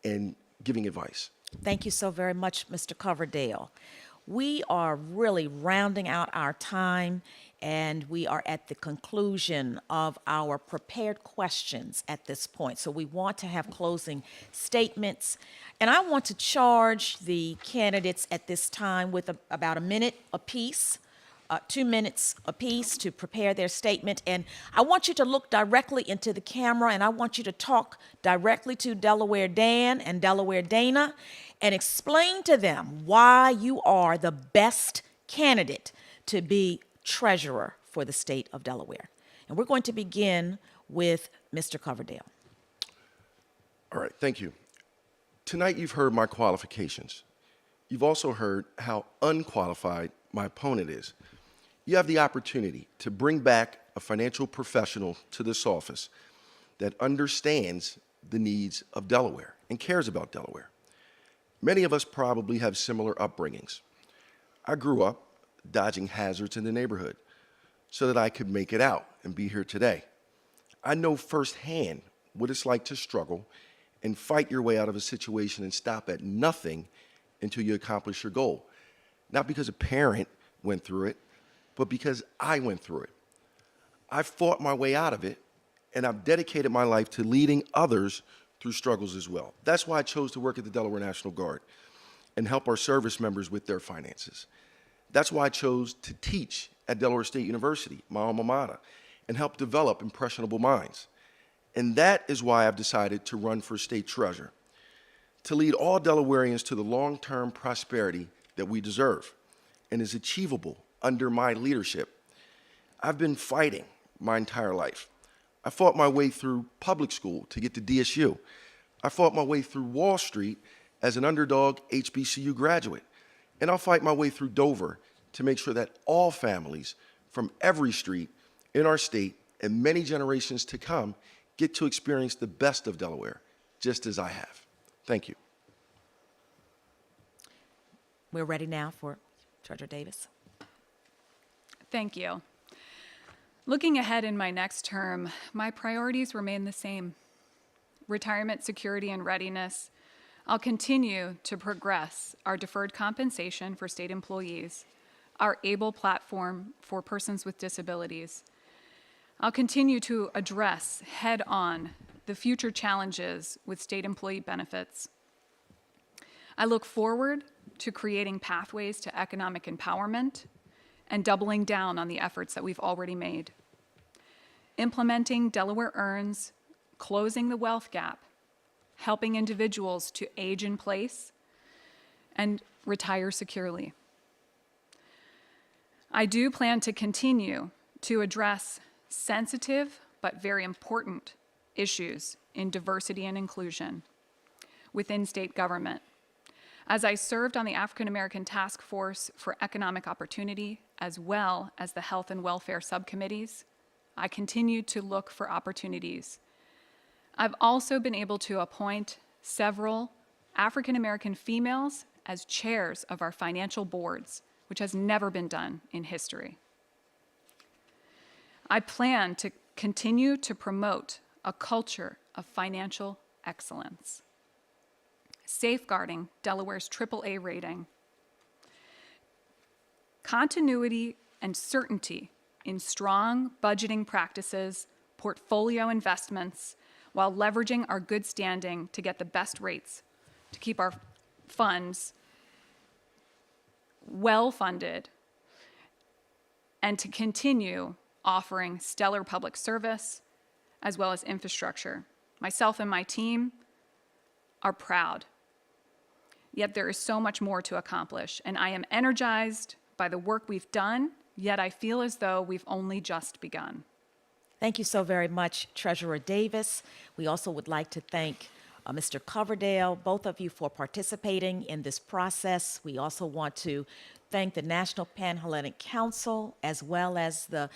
and giving advice. Thank you so very much, Mr. Coverdale. We are really rounding out our time, and we are at the conclusion of our prepared questions at this point. So we want to have closing statements, and I want to charge the candidates at this time with about a minute apiece. 2 minutes apiece to prepare their statement. And I want you to look directly into the camera, and I want you to talk directly to Delaware Dan and Delaware Dana and explain to them why you are the best candidate to be treasurer for the state of Delaware. And we're going to begin with Mr. Coverdale. All right, thank you. Tonight you've heard my qualifications. You've also heard how unqualified my opponent is. You have the opportunity to bring back a financial professional to this office that understands the needs of Delaware and cares about Delaware. Many of us probably have similar upbringings. I grew up dodging hazards in the neighborhood so that I could make it out and be here today. I know firsthand what it's like to struggle and fight your way out of a situation and stop at nothing until you accomplish your goal. Not because a parent went through it, but because I went through it. I fought my way out of it, and I've dedicated my life to leading others through struggles as well. That's why I chose to work at the Delaware National Guard and help our service members with their finances. That's why I chose to teach at Delaware State University, my alma mater, and help develop impressionable minds. And that is why I've decided to run for state treasurer, to lead all Delawareans to the long-term prosperity that we deserve and is achievable under my leadership. I've been fighting my entire life. I fought my way through public school to get to DSU. I fought my way through Wall Street as an underdog HBCU graduate. And I'll fight my way through Dover to make sure that all families from every street in our state and many generations to come get to experience the best of Delaware, just as I have. Thank you. We're ready now for Treasurer Davis. Thank you. Looking ahead in my next term, my priorities remain the same. Retirement security and readiness. I'll continue to progress our deferred compensation for state employees, our ABLE platform for persons with disabilities. I'll continue to address head-on the future challenges with state employee benefits. I look forward to creating pathways to economic empowerment and doubling down on the efforts that we've already made. Implementing Delaware Earns, closing the wealth gap, helping individuals to age in place and retire securely. I do plan to continue to address sensitive but very important issues in diversity and inclusion within state government. As I served on the African American Task Force for Economic Opportunity, as well as the Health and Welfare Subcommittees, I continue to look for opportunities. I've also been able to appoint several African American females as chairs of our financial boards, which has never been done in history. I plan to continue to promote a culture of financial excellence, safeguarding Delaware's AAA rating, continuity and certainty in strong budgeting practices, portfolio investments, while leveraging our good standing to get the best rates to keep our funds well-funded and to continue offering stellar public service as well as infrastructure. Myself and my team are proud. Yet there is so much more to accomplish, and I am energized by the work we've done, yet I feel as though we've only just begun. Thank you so very much, Treasurer Davis. We also would like to thank Mr. Coverdale, both of you for participating in this process. We also want to thank the National Pan-Hellenic Council as well as the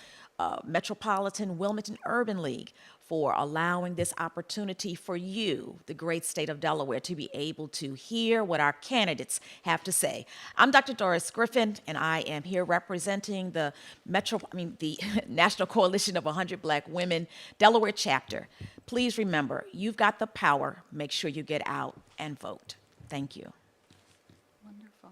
Metropolitan Wilmington Urban League for allowing this opportunity for you, the great state of Delaware, to be able to hear what our candidates have to say. I'm Dr. Doris Griffin, and I am here representing the the National Coalition of 100 Black Women Delaware Chapter. Please remember, you've got the power. Make sure you get out and vote. Thank you. Wonderful.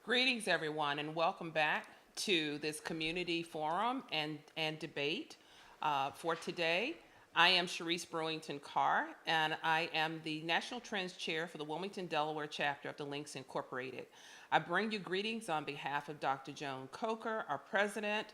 Greetings, everyone, and welcome back to this community forum and debate for today. I am Sharice Brewington Carr, and I am the National Trends Chair for the Wilmington, Delaware Chapter of the Links Incorporated. I bring you greetings on behalf of Dr. Joan Coker, our president,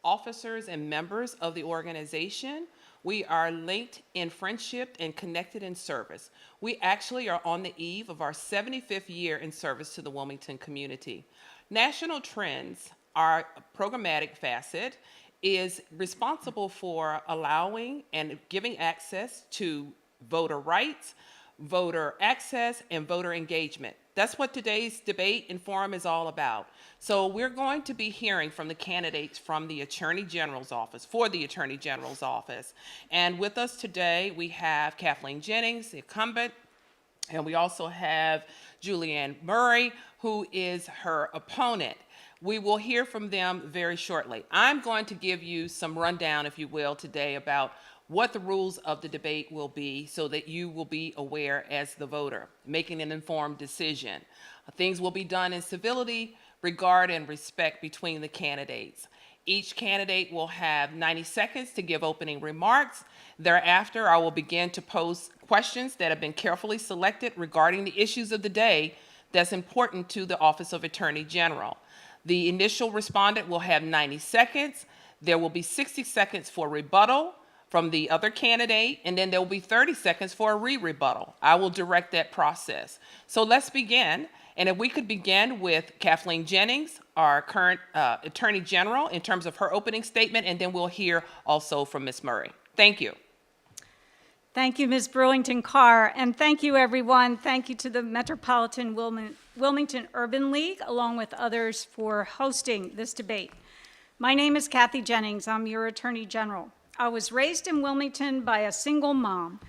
officers, and members of the organization. We are linked in friendship and connected in service. We actually are on the eve of our 75th year in service to the Wilmington community. National Trends, our programmatic facet, is responsible for allowing and giving access to voter rights, voter access, and voter engagement. That's what today's debate and forum is all about. So we're going to be hearing from the candidates from the Attorney General's office, for the Attorney General's office. And with us today, we have Kathleen Jennings, the incumbent, and we also have Julianne Murray, who is her opponent. We will hear from them very shortly. I'm going to give you some rundown, if you will, today about what the rules of the debate will be so that you will be aware as the voter, making an informed decision. Things will be done in civility, regard, and respect between the candidates. Each candidate will have 90 seconds to give opening remarks. Thereafter, I will begin to pose questions that have been carefully selected regarding the issues of the day that's important to the Office of Attorney General. The initial respondent will have 90 seconds. There will be 60 seconds for rebuttal from the other candidate, and then there will be 30 seconds for a re-rebuttal. I will direct that process. So let's begin. And if we could begin with Kathleen Jennings, our current Attorney General, in terms of her opening statement, and then we'll hear also from Ms. Murray. Thank you. Thank you, Ms. Brewington Carr, and thank you, everyone. Thank you to the Metropolitan Wilmington Urban League, along with others, for hosting this debate. My name is Kathy Jennings. I'm your Attorney General. I was raised in Wilmington by a single mom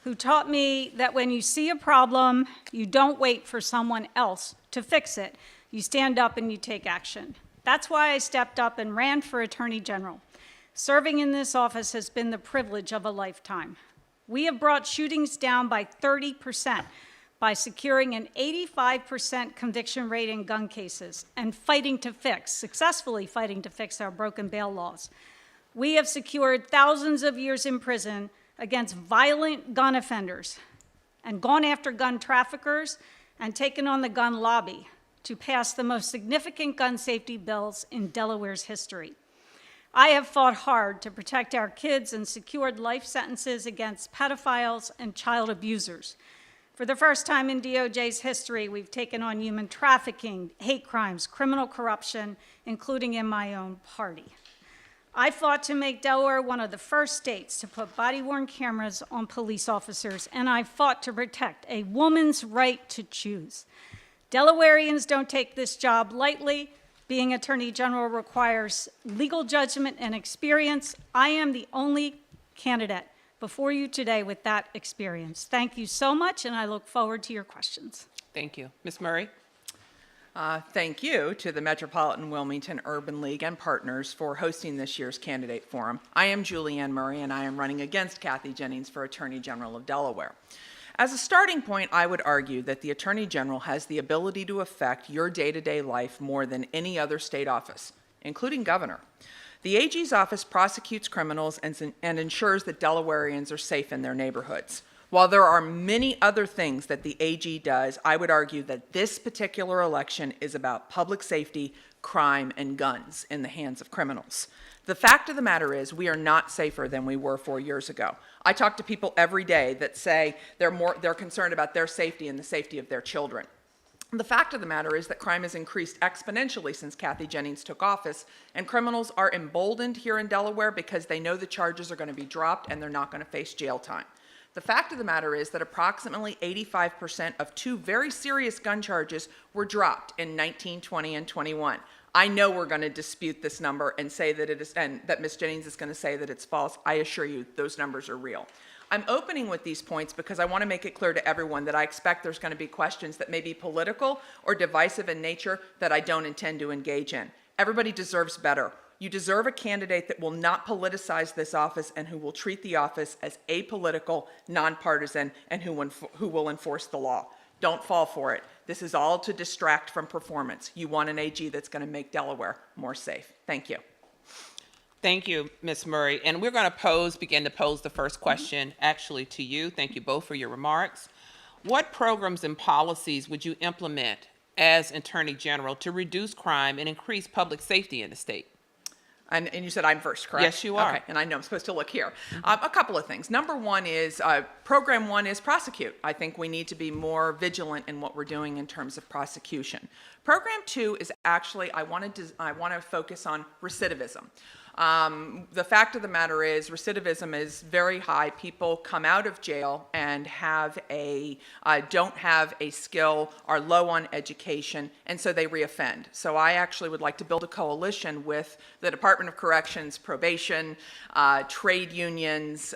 who taught me that when you see a problem, you don't wait for someone else to fix it. You stand up and you take action. That's why I stepped up and ran for Attorney General. Serving in this office has been the privilege of a lifetime. We have brought shootings down by 30% by securing an 85% conviction rate in gun cases and successfully fighting to fix our broken bail laws. We have secured thousands of years in prison against violent gun offenders and gone after gun traffickers and taken on the gun lobby to pass the most significant gun safety bills in Delaware's history. I have fought hard to protect our kids and secured life sentences against pedophiles and child abusers. For the first time in DOJ's history, we've taken on human trafficking, hate crimes, criminal corruption, including in my own party. I fought to make Delaware one of the first states to put body-worn cameras on police officers, and I fought to protect a woman's right to choose. Delawareans don't take this job lightly. Being Attorney General requires legal judgment and experience. I am the only candidate before you today with that experience. Thank you so much, and I look forward to your questions. Thank you. Ms. Murray? Thank you to the Metropolitan Wilmington Urban League and partners for hosting this year's candidate forum. I am Julianne Murray, and I am running against Kathy Jennings for Attorney General of Delaware. As a starting point, I would argue that the Attorney General has the ability to affect your day-to-day life more than any other state office, including governor. The AG's office prosecutes criminals and ensures that Delawareans are safe in their neighborhoods. While there are many other things that the AG does, I would argue that this particular election is about public safety, crime, and guns in the hands of criminals. The fact of the matter is we are not safer than we were 4 years ago. I talk to people every day that say they're concerned about their safety and the safety of their children. The fact of the matter is that crime has increased exponentially since Kathy Jennings took office, and criminals are emboldened here in Delaware because they know the charges are going to be dropped and they're not going to face jail time. The fact of the matter is that approximately 85% of 2 very serious gun charges were dropped in 19, 20, and 21. I know we're going to dispute this number and say that it is, and that Ms. Jennings is going to say that it's false. I assure you those numbers are real. I'm opening with these points because I want to make it clear to everyone that I expect there's going to be questions that may be political or divisive in nature that I don't intend to engage in. Everybody deserves better. You deserve a candidate that will not politicize this office and who will treat the office as apolitical, nonpartisan, and who will enforce the law. Don't fall for it. This is all to distract from performance. You want an AG that's going to make Delaware more safe. Thank you. Thank you, Ms. Murray. And we're going to begin to pose the first question actually to you. Thank you both for your remarks. What programs and policies would you implement as Attorney General to reduce crime and increase public safety in the state? And you said I'm first, correct? Yes, you are. Okay, and I know I'm supposed to look here. A couple of things. Number one is, program one is prosecute. I think we need to be more vigilant in what we're doing in terms of prosecution. Program two is actually, I want to focus on recidivism. The fact of the matter is recidivism is very high. People come out of jail and don't have a skill, are low on education, and so they reoffend. So I actually would like to build a coalition with the Department of Corrections, probation, trade unions,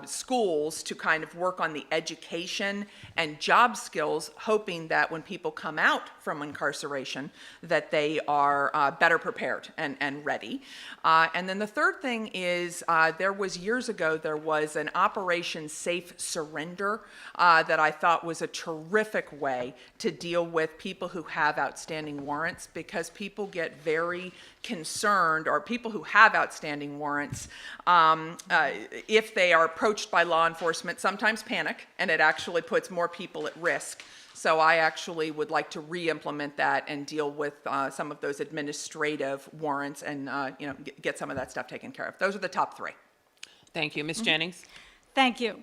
schools to kind of work on the education and job skills, hoping that when people come out from incarceration that they are better prepared and ready. And then the third thing is years ago, there was an Operation Safe Surrender that I thought was a terrific way to deal with people who have outstanding warrants, because people get very concerned, or people who have outstanding warrants, if they are approached by law enforcement, sometimes panic, and it actually puts more people at risk. So I actually would like to re-implement that and deal with some of those administrative warrants and get some of that stuff taken care of. Those are the top three. Thank you. Ms. Jennings? Thank you.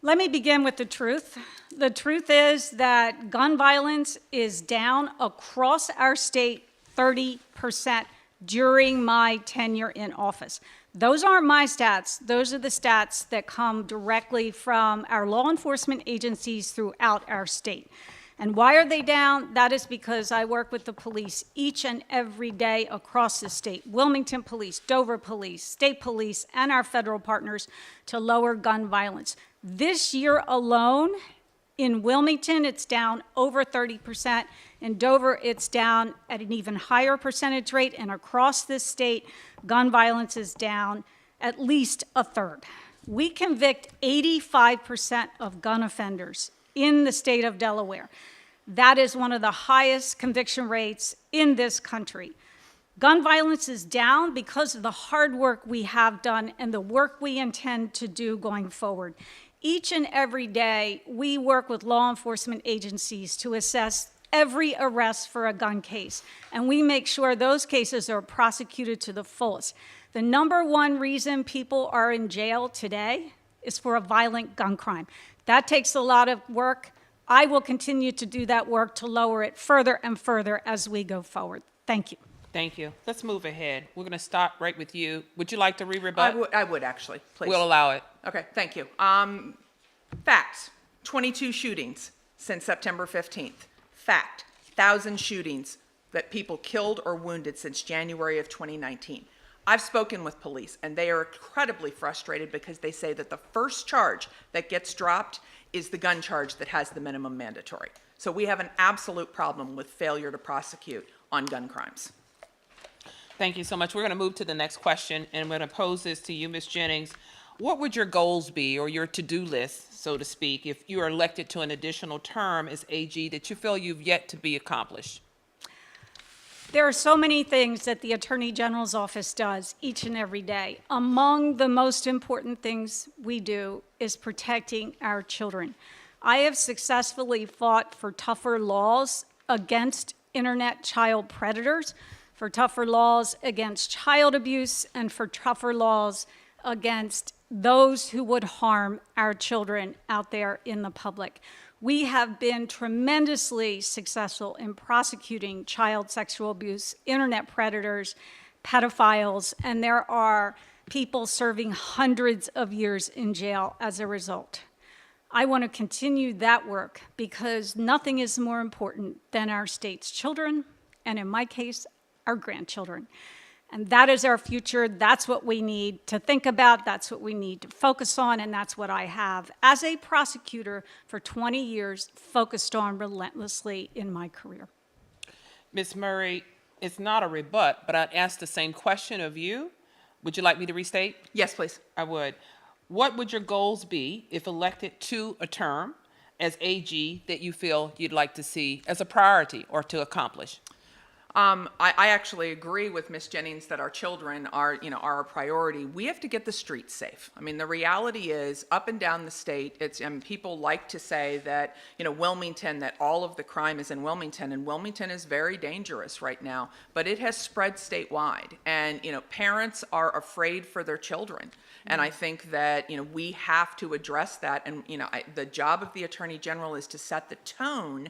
Let me begin with the truth. The truth is that gun violence is down across our state 30% during my tenure in office. Those aren't my stats. Those are the stats that come directly from our law enforcement agencies throughout our state. And why are they down? That is because I work with the police each and every day across the state, Wilmington Police, Dover Police, State Police, and our federal partners, to lower gun violence. This year alone, in Wilmington, it's down over 30%. In Dover, it's down at an even higher percentage rate. And across this state, gun violence is down at least a third. We convict 85% of gun offenders in the state of Delaware. That is one of the highest conviction rates in this country. Gun violence is down because of the hard work we have done and the work we intend to do going forward. Each and every day, we work with law enforcement agencies to assess every arrest for a gun case, and we make sure those cases are prosecuted to the fullest. The number one reason people are in jail today is for a violent gun crime. That takes a lot of work. I will continue to do that work to lower it further and further as we go forward. Thank you. Thank you. Let's move ahead. We're going to start right with you. Would you like to re-rebut? I would actually, please. We'll allow it. Okay, thank you. Facts, 22 shootings since September 15th. Fact, 1,000 shootings that people killed or wounded since January of 2019. I've spoken with police, and they are incredibly frustrated because they say that the first charge that gets dropped is the gun charge that has the minimum mandatory. So we have an absolute problem with failure to prosecute on gun crimes. Thank you so much. We're going to move to the next question, and I'm going to pose this to you, Ms. Jennings. What would your goals be, or your to-do list, so to speak, if you are elected to an additional term as AG that you feel you've yet to be accomplished? There are so many things that the Attorney General's office does each and every day. Among the most important things we do is protecting our children. I have successfully fought for tougher laws against internet child predators, for tougher laws against child abuse, and for tougher laws against those who would harm our children out there in the public. We have been tremendously successful in prosecuting child sexual abuse, internet predators, pedophiles, and there are people serving hundreds of years in jail as a result. I want to continue that work because nothing is more important than our state's children, and in my case, our grandchildren. And that is our future. That's what we need to think about. That's what we need to focus on. And that's what I have, as a prosecutor for 20 years, focused on relentlessly in my career. Ms. Murray, it's not a rebut, but I'd ask the same question of you. Would you like me to restate? Yes, please. I would. What would your goals be if elected to a term as AG that you feel you'd like to see as a priority or to accomplish? I actually agree with Ms. Jennings that our children are a priority. We have to get the streets safe. I mean, the reality is, up and down the state, people like to say that, Wilmington, that all of the crime is in Wilmington, and Wilmington is very dangerous right now, but it has spread statewide, and, parents are afraid for their children. And I think that, we have to address that. And, the job of the Attorney General is to set the tone,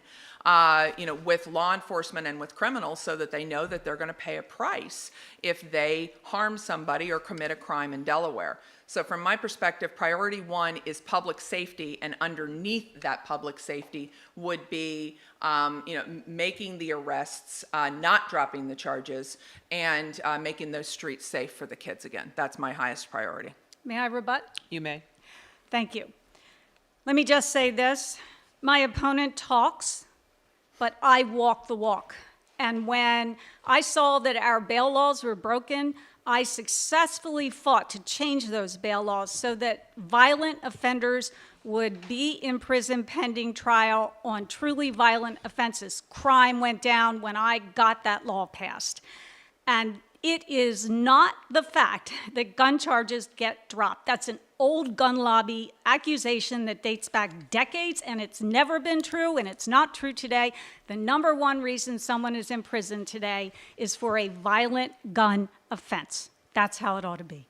with law enforcement and with criminals so that they know that they're going to pay a price if they harm somebody or commit a crime in Delaware. So from my perspective, priority one is public safety, and underneath that public safety would be, making the arrests, not dropping the charges, and making those streets safe for the kids again. That's my highest priority. May I rebut? You may. Thank you. Let me just say this. My opponent talks, but I walk the walk. And when I saw that our bail laws were broken, I successfully fought to change those bail laws so that violent offenders would be in prison pending trial on truly violent offenses. Crime went down when I got that law passed. And it is not the fact that gun charges get dropped. That's an old gun lobby accusation that dates back decades, and it's never been true, and it's not true today. The number one reason someone is in prison today is for a violent gun offense. That's how it ought to be.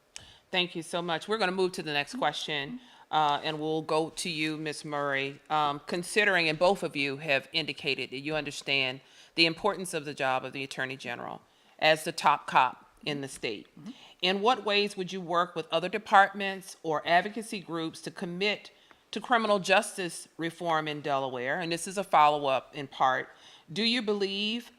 Thank you so much. We're going to move to the next question, and we'll go to you, Ms. Murray. Considering, and both of you have indicated that you understand the importance of the job of the Attorney General as the top cop in the state, in what ways would you work with other departments or advocacy groups to commit to criminal justice reform in Delaware? And this is a follow-up in part. Do you believe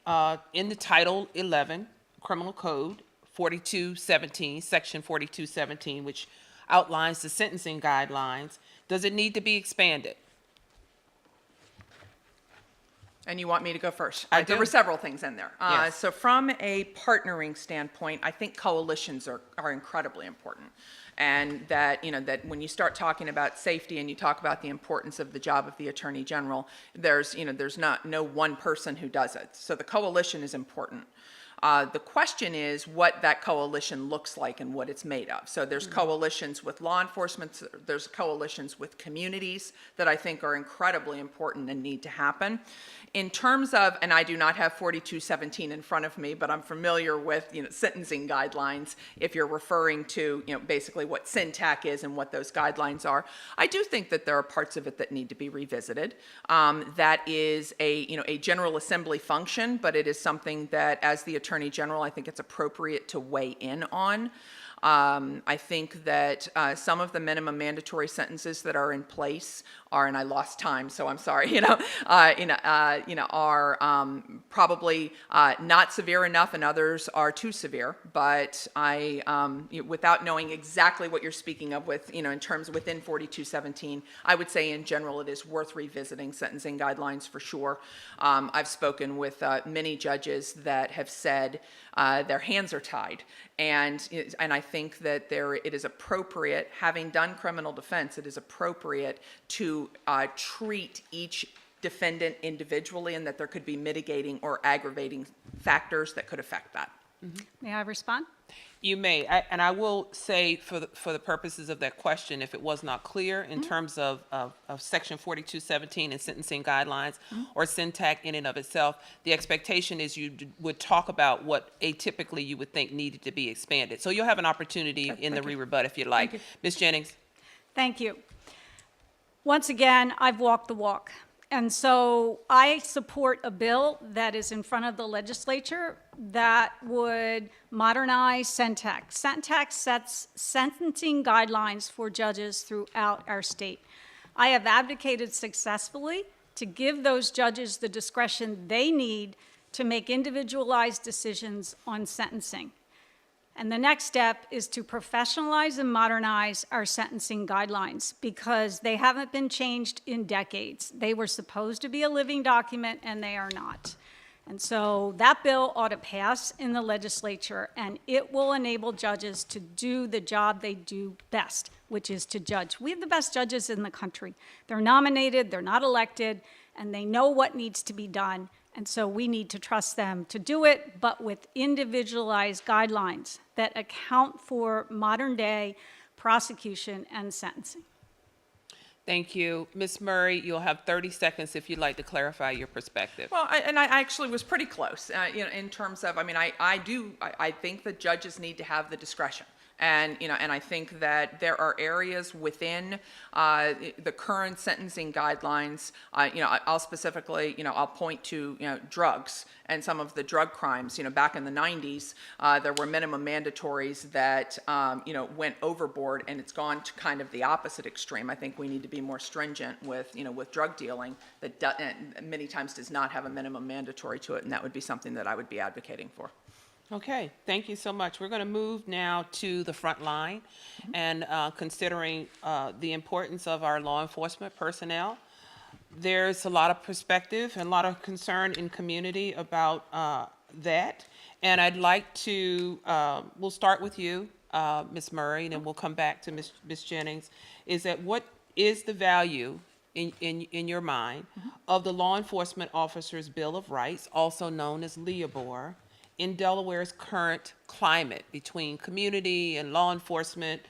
in the Title 11 Criminal Code 4217, Section 4217, which outlines the sentencing guidelines? Does it need to be expanded? And you want me to go first? I do. There were several things in there. Yes. So from a partnering standpoint, I think coalitions are incredibly important. And that, that when you start talking about safety and you talk about the importance of the job of the Attorney General, there's no one person who does it. So the coalition is important. The question is what that coalition looks like and what it's made of. So there's coalitions with law enforcement, there's coalitions with communities that I think are incredibly important and need to happen. In terms of, and I do not have 4217 in front of me, but I'm familiar with sentencing guidelines if you're referring to basically what SynTAC is and what those guidelines are. I do think that there are parts of it that need to be revisited. That is a General Assembly function, but it is something that as the Attorney General, I think it's appropriate to weigh in on. I think that some of the minimum mandatory sentences that are in place are, and I lost time, so I'm sorry, are probably not severe enough, and others are too severe. But without knowing exactly what you're speaking of with, in terms within 4217, I would say in general it is worth revisiting sentencing guidelines for sure. I've spoken with many judges that have said their hands are tied, and I think that it is appropriate, having done criminal defense, it is appropriate to treat each defendant individually, and that there could be mitigating or aggravating factors that could affect that. May I respond? You may, and I will say for the purposes of that question, if it was not clear in terms of Section 4217 and sentencing guidelines or SynTAC in and of itself, the expectation is you would talk about what atypically you would think needed to be expanded. So you'll have an opportunity in the re-rebut if you'd like. Ms. Jennings. Thank you. Once again, I've walked the walk. And so I support a bill that is in front of the legislature that would modernize SynTAC. SynTAC sets sentencing guidelines for judges throughout our state. I have advocated successfully to give those judges the discretion they need to make individualized decisions on sentencing. And the next step is to professionalize and modernize our sentencing guidelines because they haven't been changed in decades. They were supposed to be a living document, and they are not. And so that bill ought to pass in the legislature, and it will enable judges to do the job they do best, which is to judge. We have the best judges in the country. They're nominated, they're not elected, and they know what needs to be done. And so we need to trust them to do it, but with individualized guidelines that account for modern day prosecution and sentencing. Thank you. Ms. Murray, you'll have 30 seconds if you'd like to clarify your perspective. Well, I actually was pretty close, in terms of, I think that judges need to have the discretion. And I think that there are areas within the current sentencing guidelines. I'll specifically, I'll point to drugs and some of the drug crimes. Back in the 90s, there were minimum mandatories that went overboard, and it's gone to kind of the opposite extreme. I think we need to be more stringent with drug dealing that many times does not have a minimum mandatory to it, and that would be something that I would be advocating for. Okay, thank you so much. We're going to move now to the front line and considering the importance of our law enforcement personnel. There's a lot of perspective and a lot of concern in community about that. And I'd like to, we'll start with you, Ms. Murray, and then we'll come back to Ms. Jennings. Is that what is the value in your mind of the Law Enforcement Officers' Bill of Rights, also known as LEOBOR, in Delaware's current climate between community and law enforcement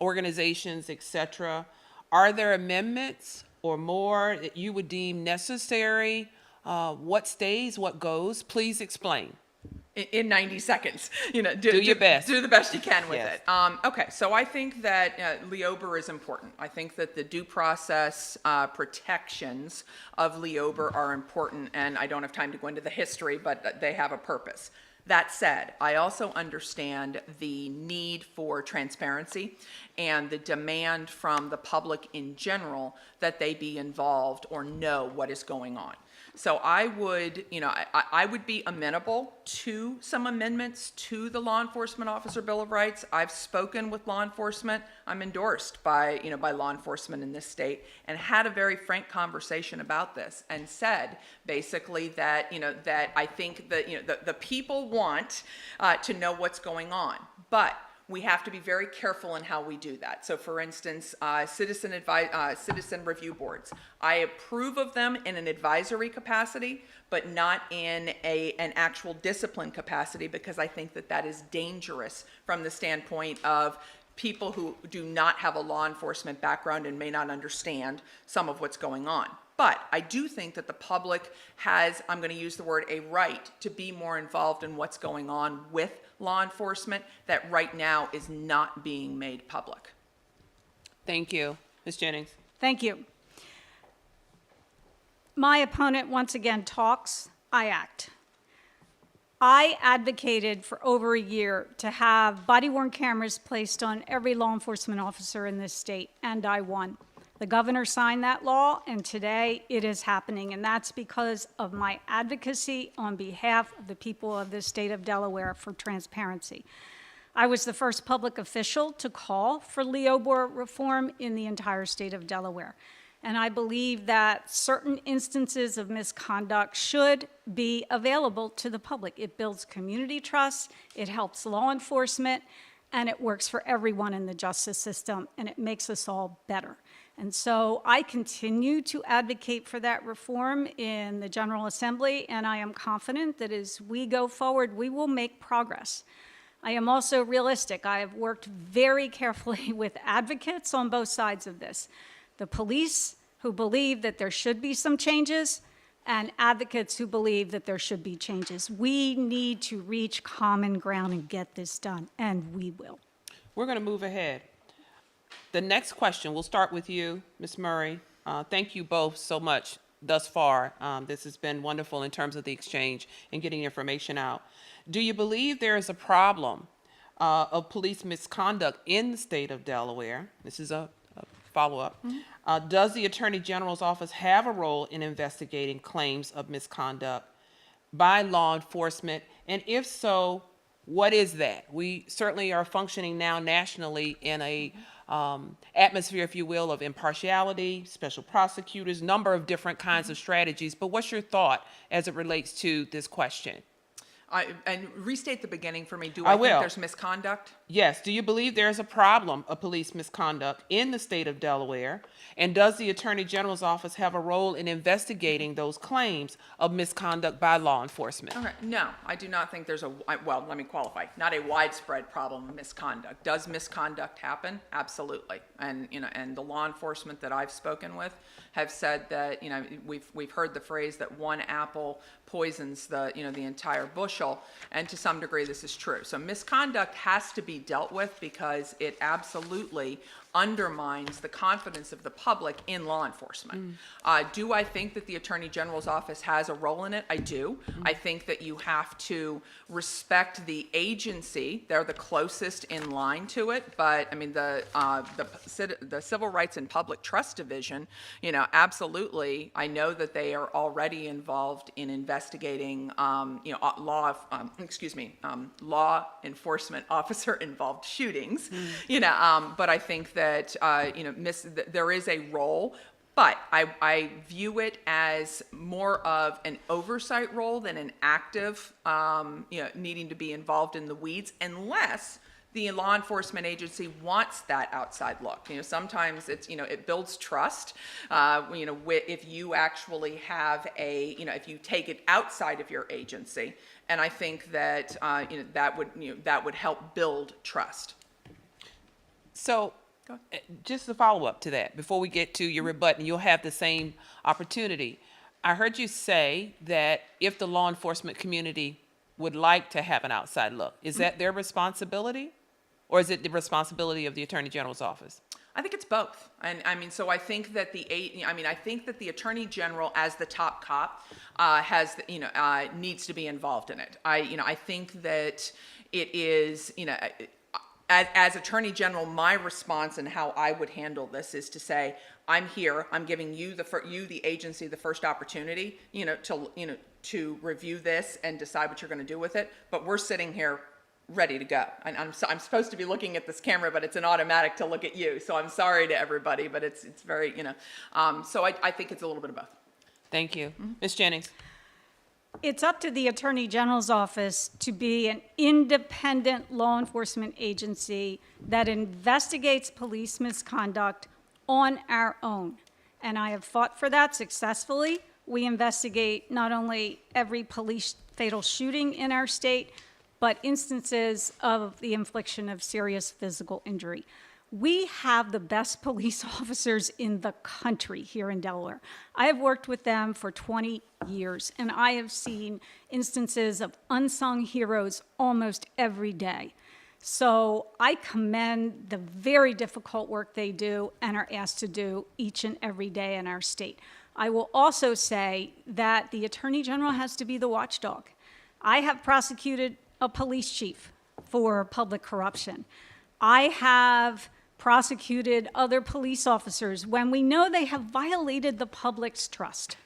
organizations, et cetera? Are there amendments or more that you would deem necessary? What stays, what goes? Please explain. In 90 seconds, do your best. Do the best you can with Yes. it. Okay, so I think that LEOBOR is important. I think that the due process protections of LEOBOR are important, and I don't have time to go into the history, but they have a purpose. That said, I also understand the need for transparency and the demand from the public in general that they be involved or know what is going on. So I would, I would be amenable to some amendments to the Law Enforcement Officer Bill of Rights. I've spoken with law enforcement. I'm endorsed by, by law enforcement in this state, and had a very frank conversation about this, and said basically that, that I think that, the people want to know what's going on, but we have to be very careful in how we do that. So for instance, citizen review boards. I approve of them in an advisory capacity, but not in an actual discipline capacity, because I think that that is dangerous from the standpoint of people who do not have a law enforcement background and may not understand some of what's going on. But I do think that the public has, I'm going to use the word, a right to be more involved in what's going on with law enforcement that right now is not being made public. Thank you. Ms. Jennings. Thank you. My opponent once again talks, I act. I advocated for over a year to have body-worn cameras placed on every law enforcement officer in this state, and I won. The governor signed that law, and today it is happening, and that's because of my advocacy on behalf of the people of the state of Delaware for transparency. I was the first public official to call for LEOBOR reform in the entire state of Delaware, and I believe that certain instances of misconduct should be available to the public. It builds community trust, it helps law enforcement, and it works for everyone in the justice system, and it makes us all better. And so I continue to advocate for that reform in the General Assembly, and I am confident that as we go forward, we will make progress. I am also realistic. I have worked very carefully with advocates on both sides of this. The police, who believe that there should be some changes, and advocates who believe that there should be changes. We need to reach common ground and get this done, and we will. We're going to move ahead. The next question, we'll start with you, Ms. Murray. Thank you both so much thus far. This has been wonderful in terms of the exchange and getting information out. Do you believe there is a problem of police misconduct in the state of Delaware? This is a follow-up. Does the Attorney General's office have a role in investigating claims of misconduct by law enforcement? And if so, What is that? We certainly are functioning now nationally in a atmosphere, if you will, of impartiality, special prosecutors, number of different kinds of strategies. But what's your thought as it relates to this question? And restate the beginning for me. Do I I think will. there's misconduct? Yes. Do you believe there's a problem of police misconduct in the state of Delaware? And does the Attorney General's office have a role in investigating those claims of misconduct by law enforcement? Okay. No, I do not think there's well, let me qualify, not a widespread problem of misconduct. Does misconduct happen? Absolutely. And, and the law enforcement that I've spoken with have said that, we've heard the phrase that one apple poisons the entire bushel, and to some degree this is true. So misconduct has to be dealt with because it absolutely undermines the confidence of the public in law enforcement. Do I think that the Attorney General's office has a role in it? I do. I think that you have to respect the agency. They're the closest in line to it, but I mean the Civil Rights and Public Trust Division, absolutely. I know that they are already involved in investigating, law enforcement officer involved shootings, but I think that, there is a role, but I view it as more of an oversight role than an active, needing to be involved in the weeds, unless the law enforcement agency wants that outside look. Sometimes it's, it builds trust, if you actually have if you take it outside of your agency. And I think that, that would help build trust. So just a follow up to that before we get to your rebut, and you'll have the same opportunity. I heard you say that if the law enforcement community would like to have an outside look, is that their responsibility, or is it the responsibility of the Attorney General's office? I think it's both. And I mean, so I think that I think that the Attorney General, as the top cop, needs to be involved in it. I think that it is, as Attorney General, my response and how I would handle this is to say, I'm here. I'm giving you the agency, the first opportunity, to review this and decide what you're going to do with it. But we're sitting here ready to go. And I'm supposed to be looking at this camera, but it's an automatic to look at you. So I'm sorry to everybody, but it's very, so I think it's a little bit of both. Thank you. Ms. Jennings. It's up to the Attorney General's office to be an independent law enforcement agency that investigates police misconduct on our own. And I have fought for that successfully. We investigate not only every police fatal shooting in our state, but instances of the infliction of serious physical injury. We have the best police officers in the country here in Delaware. I have worked with them for 20 years, and I have seen instances of unsung heroes almost every day. So I commend the very difficult work they do and are asked to do each and every day in our state. I will also say that the Attorney General has to be the watchdog. I have prosecuted a police chief for public corruption. I have prosecuted other police officers when we know they have violated the public's trust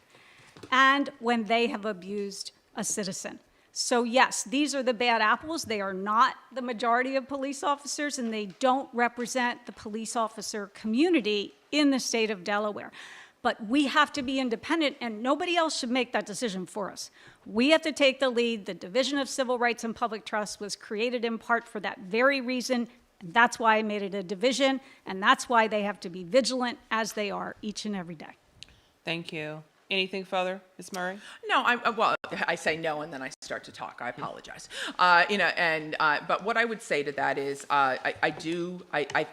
and when they have abused a citizen. So yes, these are the bad apples. They are not the majority of police officers, and they don't represent the police officer community in the state of Delaware. But we have to be independent, and nobody else should make that decision for us. We have to take the lead. The Division of Civil Rights and Public Trust was created in part for that very reason. And that's why I made it a division, and that's why they have to be vigilant as they are each and every day. Thank you. Anything further, Ms. Murray? No, I say no and then I start to talk. I apologize. But what I would say to that is I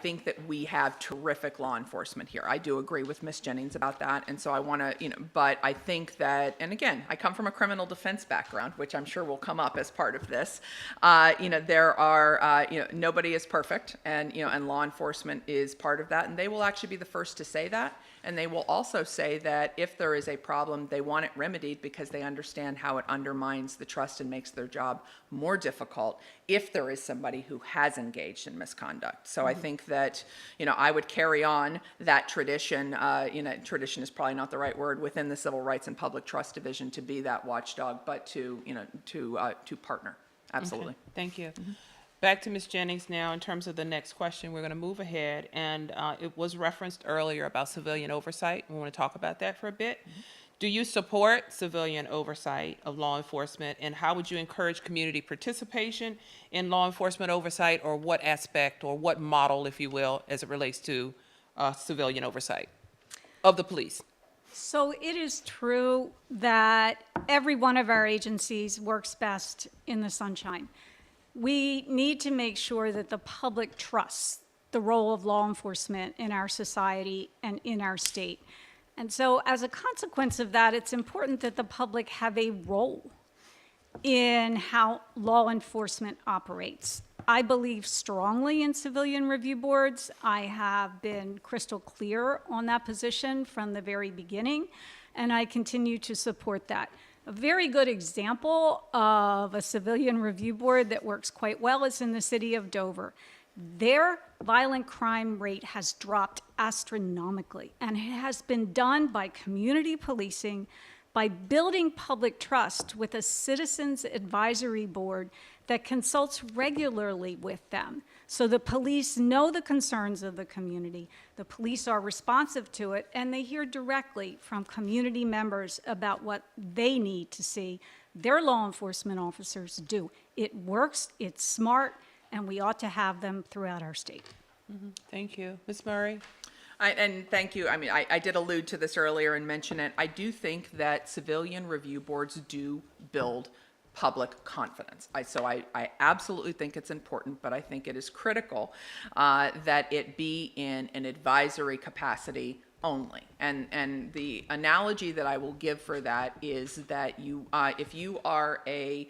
think that we have terrific law enforcement here. I do agree with Ms. Jennings about that. And so I want to, but I think that, and again, I come from a criminal defense background, which I'm sure will come up as part of this. There are, nobody is perfect, and, and law enforcement is part of that. And they will actually be the first to say that. And they will also say that if there is a problem, they want it remedied because they understand how it undermines the trust and makes their job more difficult if there is somebody who has engaged in misconduct. So I think that, I would carry on that tradition. Tradition is probably not the right word within the Civil Rights and Public Trust Division to be that watchdog, but to partner. Absolutely. Thank you. Back to Ms. Jennings now in terms of the next question. We're going to move ahead, and it was referenced earlier about civilian oversight. We want to talk about that for a bit. Do you support civilian oversight of law enforcement, and how would you encourage community participation in law enforcement oversight, or what aspect or what model, if you will, as it relates to civilian oversight of the police? So it is true that every one of our agencies works best in the sunshine. We need to make sure that the public trusts the role of law enforcement in our society and in our state. And so as a consequence of that, it's important that the public have a role in how law enforcement operates. I believe strongly in civilian review boards. I have been crystal clear on that position from the very beginning, and I continue to support that. A very good example of a civilian review board that works quite well is in the city of Dover. Their violent crime rate has dropped astronomically, and it has been done by community policing, by building public trust with a citizens advisory board that consults regularly with them. So the police know the concerns of the community, the police are responsive to it, and they hear directly from community members about what they need to see their law enforcement officers do. It works, it's smart, and we ought to have them throughout our state. Thank you. Ms. Murray? And thank you. I mean, I did allude to this earlier and mention it. I do think that civilian review boards do build public confidence. So I absolutely think it's important, but I think it is critical that it be in an advisory capacity only. And the analogy that I will give for that is that you, if you are a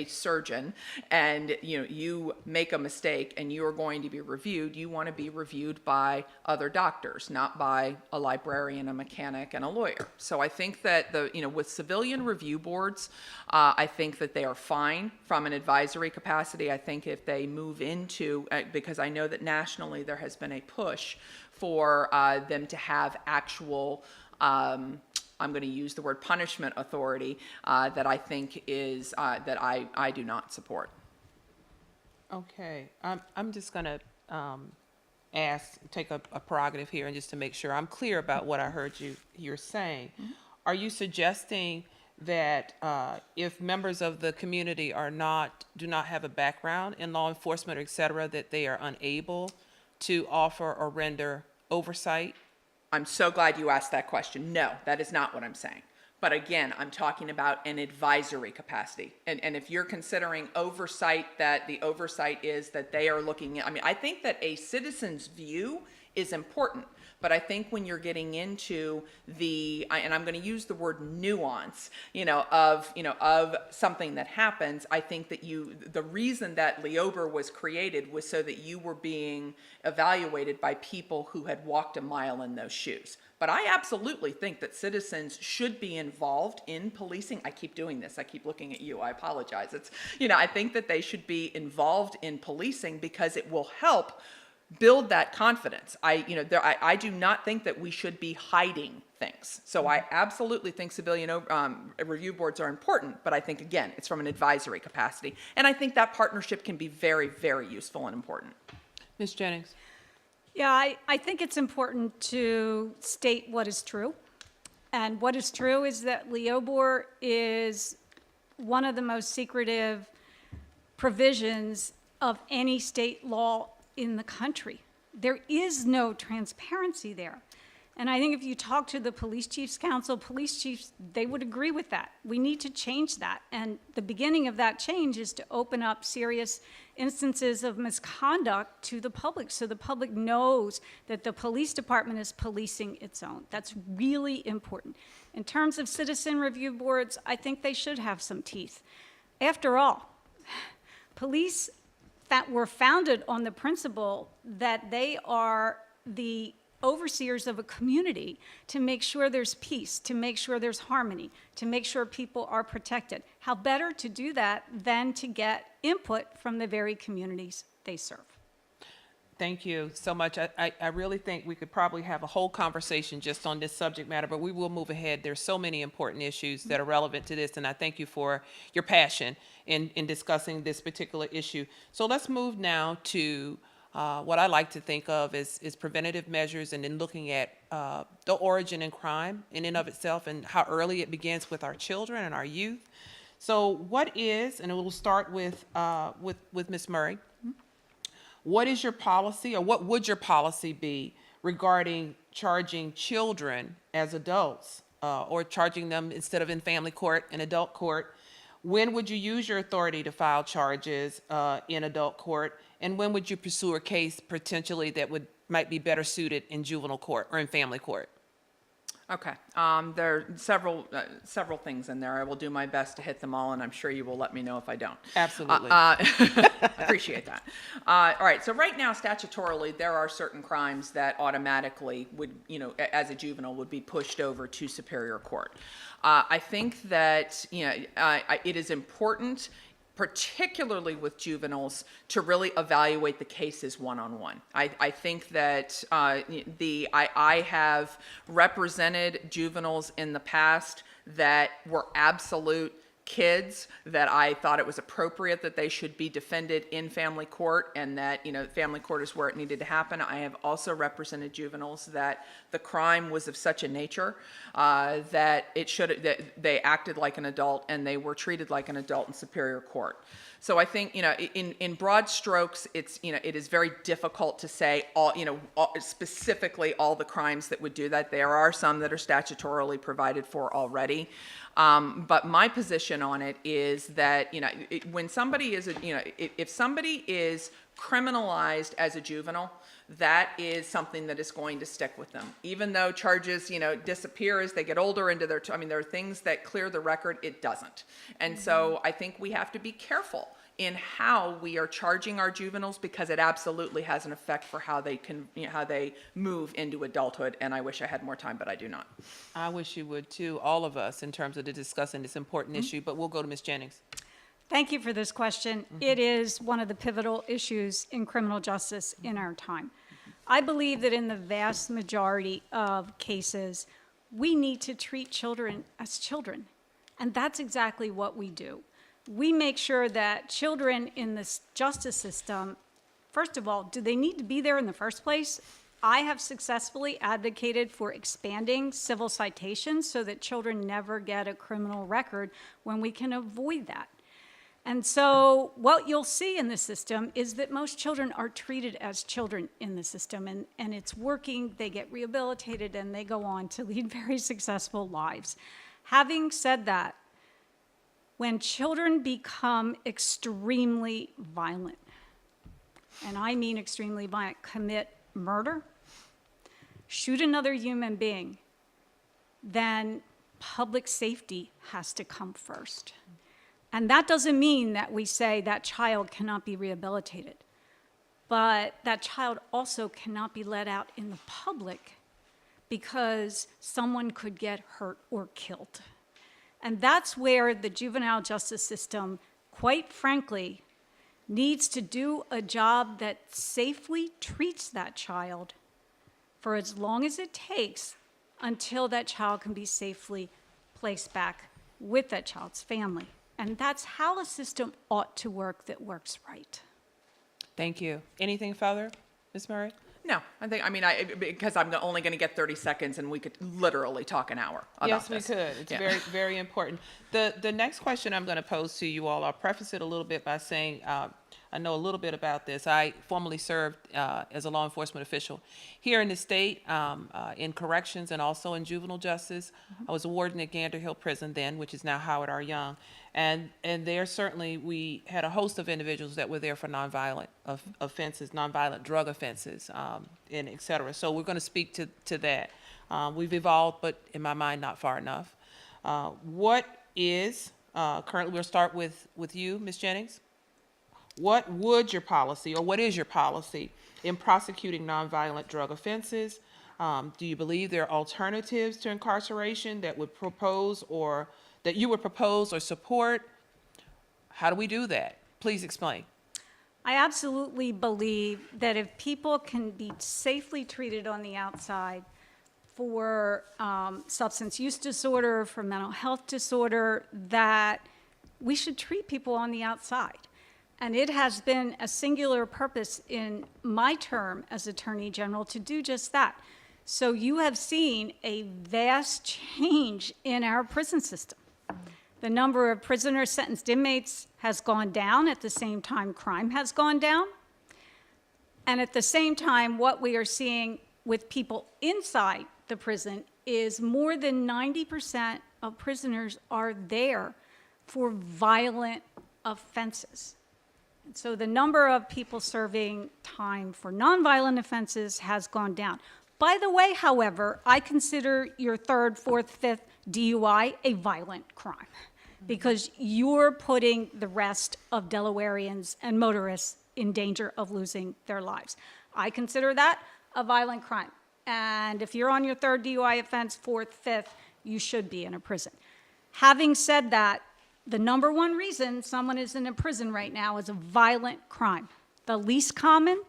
surgeon and you make a mistake and you are going to be reviewed, you want to be reviewed by other doctors, not by a librarian, a mechanic, and a lawyer. So I think that with civilian review boards, I think that they are fine from an advisory capacity. I think if they move into, because I know that nationally there has been a push for them to have actual, I'm going to use the word punishment authority, that I think is, that I do not support. Okay, I'm just going to take a prerogative here, and just to make sure I'm clear about what I heard you're saying. Are you suggesting that if members of the community do not have a background in law enforcement, or et cetera, that they are unable to offer or render oversight? I'm so glad you asked that question. No, that is not what I'm saying. But again, I'm talking about an advisory capacity. And if you're considering oversight, that the oversight is that they are looking at, I think that a citizen's view is important. But I think when you're getting into and I'm going to use the word nuance, of something that happens, I think that the reason that LEOBR was created was so that you were being evaluated by people who had walked a mile in those shoes. But I absolutely think that citizens should be involved in policing. I keep doing this. I keep looking at you. I apologize. I think that they should be involved in policing because it will help build that confidence. I do not think that we should be hiding things. So I absolutely think civilian review boards are important, but I think, again, it's from an advisory capacity. And I think that partnership can be very, very useful and important. Ms. Jennings? Yeah, I think it's important to state what is true. And what is true is that LEOBR is one of the most secretive provisions of any state law in the country. There is no transparency there. And I think if you talk to the Police Chiefs Council, police chiefs, they would agree with that. We need to change that. And the beginning of that change is to open up serious instances of misconduct to the public so the public knows that the police department is policing its own. That's really important. In terms of citizen review boards, I think they should have some teeth. After all, police that were founded on the principle that they are the overseers of a community to make sure there's peace, to make sure there's harmony, to make sure people are protected. How better to do that than to get input from the very communities they serve? Thank you so much. I really think we could probably have a whole conversation just on this subject matter, but we will move ahead. There's so many important issues that are relevant to this, and I thank you for your passion in discussing this particular issue. So let's move now to what I like to think of as preventative measures, and then looking at the origin in crime in and of itself and how early it begins with our children and our youth. So what is, and we'll start with Ms. Murray, what is your policy, or what would your policy be regarding charging children as adults, or charging them instead of in family court, in adult court? When would you use your authority to file charges in adult court? And when would you pursue a case potentially that might be better suited in juvenile court or in family court? Okay, there are several things in there. I will do my best to hit them all, and I'm sure you will let me know if I don't. Absolutely. Appreciate that. All right, so right now, statutorily, there are certain crimes that automatically would, as a juvenile, would be pushed over to Superior Court. I think that, it is important, particularly with juveniles, to really evaluate the cases one-on-one. I think that I have represented juveniles in the past that were absolute kids, that I thought it was appropriate that they should be defended in family court, and that, family court is where it needed to happen. I have also represented juveniles that the crime was of such a nature that that they acted like an adult and they were treated like an adult in Superior Court. So I think, in broad strokes, it is very difficult to say specifically all the crimes that would do that. There are some that are statutorily provided for already. But my position on it is that, when somebody is, if somebody is criminalized as a juvenile, that is something that is going to stick with them. Even though charges, disappear as they get older into their, there are things that clear the record, it doesn't. And so I think we have to be careful in how we are charging our juveniles, because it absolutely has an effect for how they can, how they move into adulthood. And I wish I had more time, but I do not. I wish you would too, all of us, in terms of discussing this important issue, but we'll go to Ms. Jennings. Thank you for this question. It is one of the pivotal issues in criminal justice in our time. I believe that in the vast majority of cases, we need to treat children as children. And that's exactly what we do. We make sure that children in this justice system, first of all, do they need to be there in the first place? I have successfully advocated for expanding civil citations so that children never get a criminal record when we can avoid that. And so what you'll see in the system is that most children are treated as children in the system, and it's working, they get rehabilitated, and they go on to lead very successful lives. Having said that, when children become extremely violent, and I mean extremely violent, commit murder, shoot another human being, then public safety has to come first. And that doesn't mean that we say that child cannot be rehabilitated, but that child also cannot be let out in the public because someone could get hurt or killed. And that's where the juvenile justice system, quite frankly, needs to do a job that safely treats that child for as long as it takes until that child can be safely placed back with that child's family. And that's how a system ought to work that works right. Thank you. Anything further, Ms. Murray? No, because I'm only going to get 30 seconds, and we could literally talk an hour about this. Yes, we could. It's very, very important. The next question I'm going to pose to you all, I'll preface it a little bit by saying I know a little bit about this. I formerly served as a law enforcement official here in the state, in corrections and also in juvenile justice. I was a warden at Gander Hill Prison then, which is now Howard R. Young. And there certainly we had a host of individuals that were there for nonviolent offenses, nonviolent drug offenses, and et cetera. So we're going to speak to that. We've evolved, but in my mind, not far enough. What is, currently we'll start with you, Ms. Jennings. What would your policy, or what is your policy in prosecuting nonviolent drug offenses? Do you believe there are alternatives to incarceration that would propose or that you would propose or support? How do we do that? Please explain. I absolutely believe that if people can be safely treated on the outside for substance use disorder, for mental health disorder, that we should treat people on the outside. And it has been a singular purpose in my term as Attorney General to do just that. So you have seen a vast change in our prison system. The number of prisoner sentenced inmates has gone down. At the same time, crime has gone down. And at the same time, what we are seeing with people inside the prison is more than 90% of prisoners are there for violent offenses. And so the number of people serving time for nonviolent offenses has gone down. By the way, however, I consider your third, fourth, fifth DUI a violent crime because you're putting the rest of Delawareans and motorists in danger of losing their lives. I consider that a violent crime. And if you're on your third DUI offense, fourth, fifth, you should be in a prison. Having said that, the number one reason someone is in a prison right now is a violent crime. The least common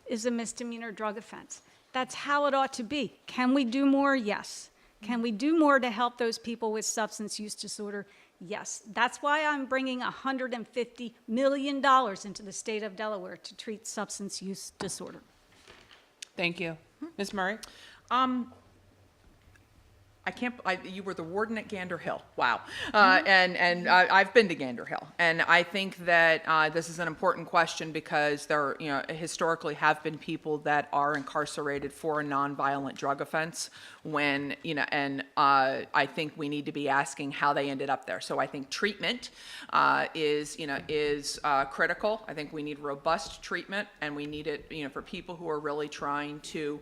is a misdemeanor drug offense. That's how it ought to be. Can we do more? Yes. Can we do more to help those people with substance use disorder? Yes. That's why I'm bringing $150 million into the state of Delaware to treat substance use disorder. Thank you. Ms. Murray? You were the warden at Gander Hill. Wow. And I've been to Gander Hill. And I think that this is an important question because there, historically have been people that are incarcerated for a nonviolent drug offense when, and I think we need to be asking how they ended up there. So I think treatment is critical. I think we need robust treatment, and we need it, for people who are really trying to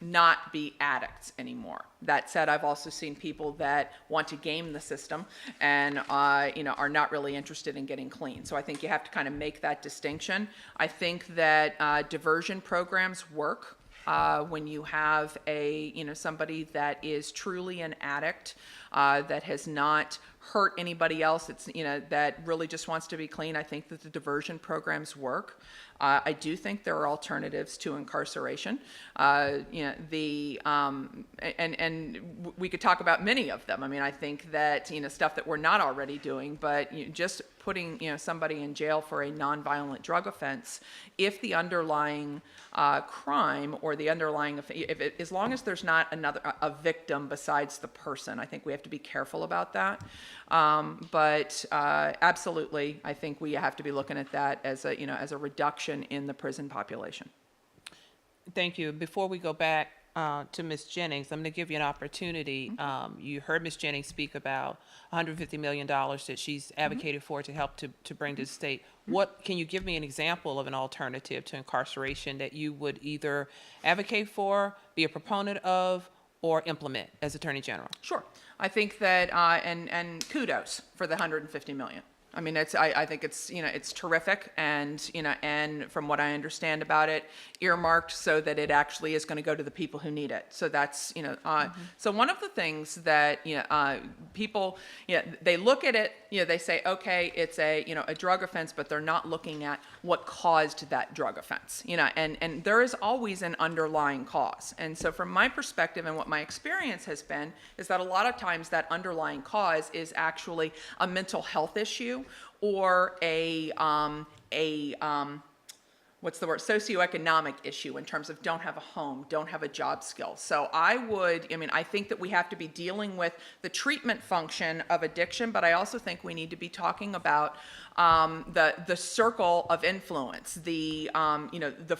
not be addicts anymore. That said, I've also seen people that want to game the system and are not really interested in getting clean. So I think you have to kind of make that distinction. I think that diversion programs work when you have somebody that is truly an addict that has not hurt anybody else. It's that really just wants to be clean. I think that the diversion programs work. I do think there are alternatives to incarceration. And we could talk about many of them. I mean, I think that stuff that we're not already doing, but just putting somebody in jail for a nonviolent drug offense, if the underlying crime or the underlying as long as there's not a victim besides the person, I think we have to be careful about that. But absolutely, I think we have to be looking at that as a reduction in the prison population. Thank you. Before we go back to Ms. Jennings, I'm going to give you an opportunity. You heard Ms. Jennings speak about $150 million that she's advocated for to help to bring to the state. What can you give me an example of an alternative to incarceration that you would either advocate for, be a proponent of, or implement as Attorney General? Sure. I think that, and kudos for the $150 million. I mean, I think it's terrific, and from what I understand about it, earmarked so that it actually is going to go to the people who need it. So that's so one of the things that people they look at it, they say, okay, it's a drug offense, but they're not looking at what caused that drug offense. And there is always an underlying cause. And so from my perspective and what my experience has been is that a lot of times that underlying cause is actually a mental health issue or socioeconomic issue in terms of don't have a home, don't have a job skill. So I think that we have to be dealing with the treatment function of addiction, but I also think we need to be talking about the circle of influence, the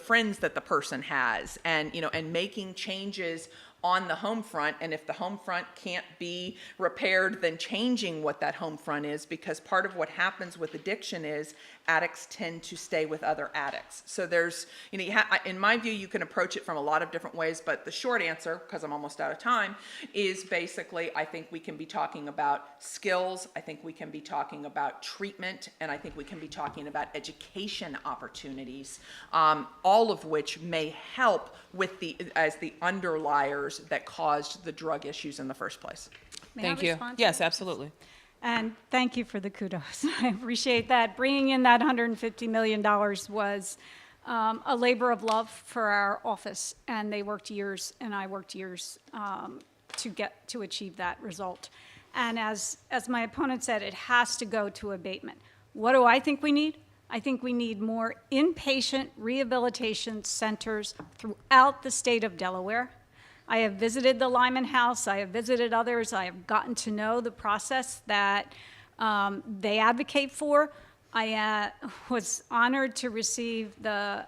friends that the person has, and making changes on the home front. And if the home front can't be repaired, then changing what that home front is, because part of what happens with addiction is addicts tend to stay with other addicts. So there's, in my view, you can approach it from a lot of different ways, but the short answer, because I'm almost out of time, is basically I think we can be talking about skills, I think we can be talking about treatment, and I think we can be talking about education opportunities, all of which may help with as the underliers that caused the drug issues in the first place. May I Thank you. respond to Yes, that? absolutely. And thank you for the kudos. I appreciate that. Bringing in that $150 million was a labor of love for our office, and they worked years, and I worked years to achieve that result. And as my opponent said, it has to go to abatement. What do I think we need? I think we need more inpatient rehabilitation centers throughout the state of Delaware. I have visited the Lyman House. I have visited others. I have gotten to know the process that they advocate for. I was honored to receive the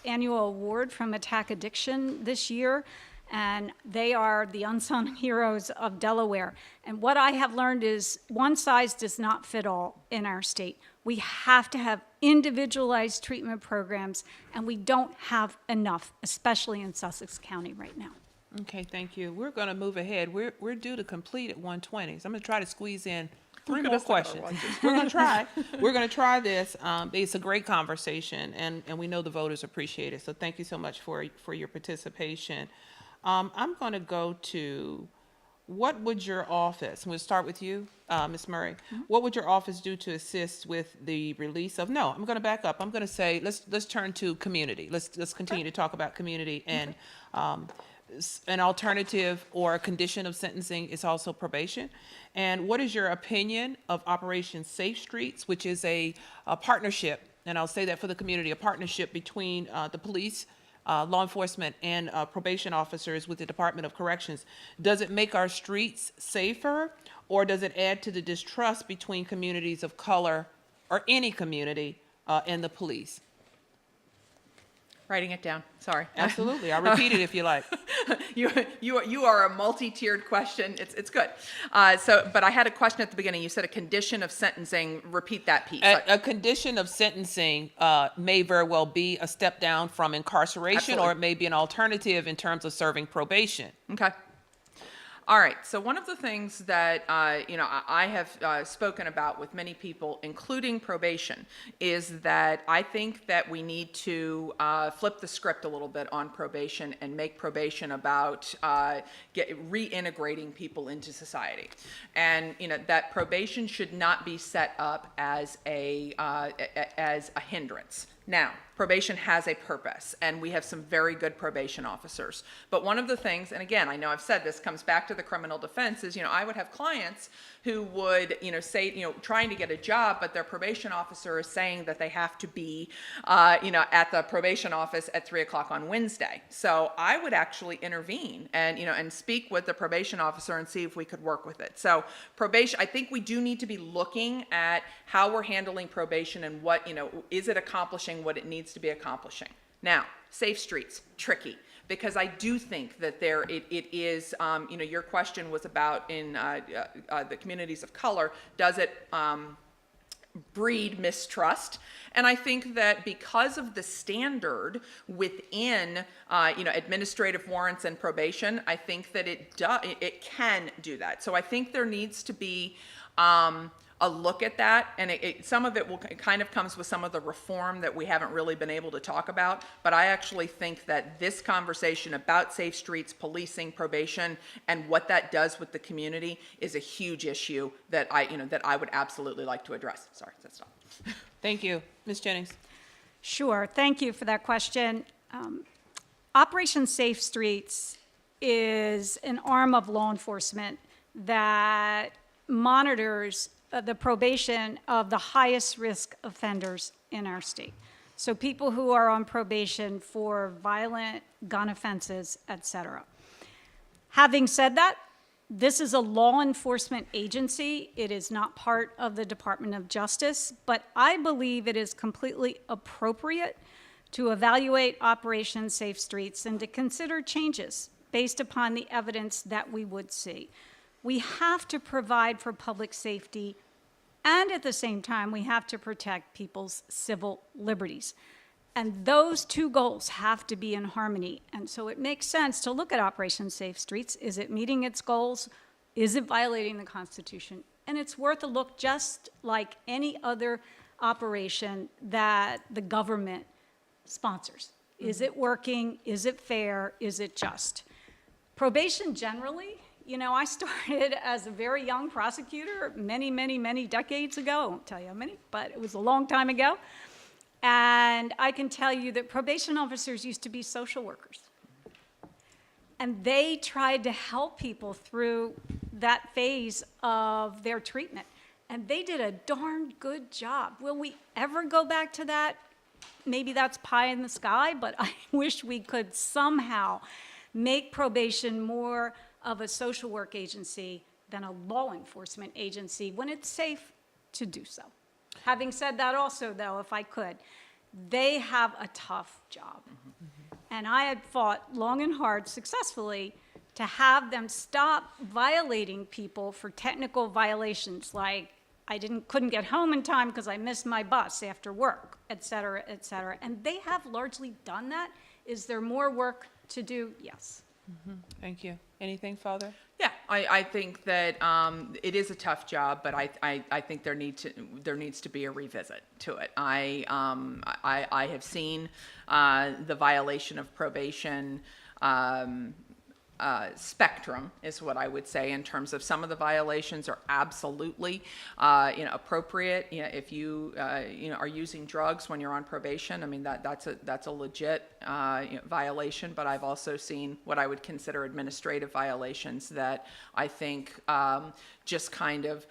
annual award from Attack Addiction this year, and they are the unsung heroes of Delaware. And what I have learned is one size does not fit all in our state. We have to have individualized treatment programs, and we don't have enough, especially in Sussex County right now. Okay, thank you. We're going to move ahead. We're due to complete at 1:20, so I'm going to try to squeeze in 3 more questions. We're going to try. We're going to try this. It's a great conversation, and we know the voters appreciate it. So thank you so much for your participation. I'm going to go to, what would your office, we'll start with you, Ms. Murray. What would your office do to assist with the release of, no, I'm going to back up. I'm going to say, let's turn to community. Let's continue to talk about community, and an alternative or a condition of sentencing is also probation. And what is your opinion of Operation Safe Streets, which is a partnership, and I'll say that for the community, a partnership between the police, law enforcement, and probation officers with the Department of Corrections? Does it make our streets safer, or does it add to the distrust between communities of color or any community and the police? Writing it down. Sorry. Absolutely. I'll repeat it if you like. You are a multi-tiered question. It's good. But I had a question at the beginning. You said a condition of sentencing. Repeat that piece. A condition of sentencing may very well be a step down from incarceration, Absolutely. or it may be an alternative in terms of serving probation. Okay. All right. So one of the things that I have spoken about with many people, including probation, is that I think that we need to flip the script a little bit on probation and make probation about reintegrating people into society, and that probation should not be set up as a hindrance. Now, probation has a purpose, and we have some very good probation officers. But one of the things, and again, I know I've said this, comes back to the criminal defense, is, I would have clients who would, say, trying to get a job, but their probation officer is saying that they have to be, at the probation office at 3 o'clock on Wednesday. So I would actually intervene and, and speak with the probation officer and see if we could work with it. So probation, I think we do need to be looking at how we're handling probation and what, is it accomplishing what it needs to be accomplishing. Now, safe streets, tricky. Because I do think that it is, your question was about in the communities of color, does it breed mistrust? And I think that because of the standard within, administrative warrants and probation, I think that it can do that. So I think there needs to be a look at that, and some of it kind of comes with some of the reform that we haven't really been able to talk about, but I actually think that this conversation about safe streets, policing, probation, and what that does with the community is a huge issue that I would absolutely like to address. Sorry, that's all. Thank you. Ms. Jennings. Sure. Thank you for that question. Operation Safe Streets is an arm of law enforcement that monitors the probation of the highest risk offenders in our state. So people who are on probation for violent gun offenses, etc. Having said that, this is a law enforcement agency. It is not part of the Department of Justice, but I believe it is completely appropriate to evaluate Operation Safe Streets and to consider changes based upon the evidence that we would see. We have to provide for public safety, and at the same time, we have to protect people's civil liberties. And those two goals have to be in harmony. And so it makes sense to look at Operation Safe Streets. Is it meeting its goals? Is it violating the Constitution? And it's worth a look, just like any other operation that the government sponsors. Is it working? Is it fair? Is it just? Probation generally, You know, I started as a very young prosecutor many, many, many decades ago. I won't tell you how many, but it was a long time ago. And I can tell you that probation officers used to be social workers. And they tried to help people through that phase of their treatment. And they did a darn good job. Will we ever go back to that? Maybe that's pie in the sky, but I wish we could somehow make probation more of a social work agency than a law enforcement agency when it's safe to do so. Having said that also, though, if I could, they have a tough job. And I had fought long and hard successfully to have them stop violating people for technical violations like I couldn't get home in time because I missed my bus after work, et cetera, et cetera. And they have largely done that. Is there more work to do? Yes. Thank you. Anything further? Yeah, I think that it is a tough job, but I think there needs to be a revisit to it. I have seen the violation of probation spectrum is what I would say in terms of some of the violations are absolutely appropriate. If you are using drugs when you're on probation, I mean that's a legit violation. But I've also seen what I would consider administrative violations that I think just kind of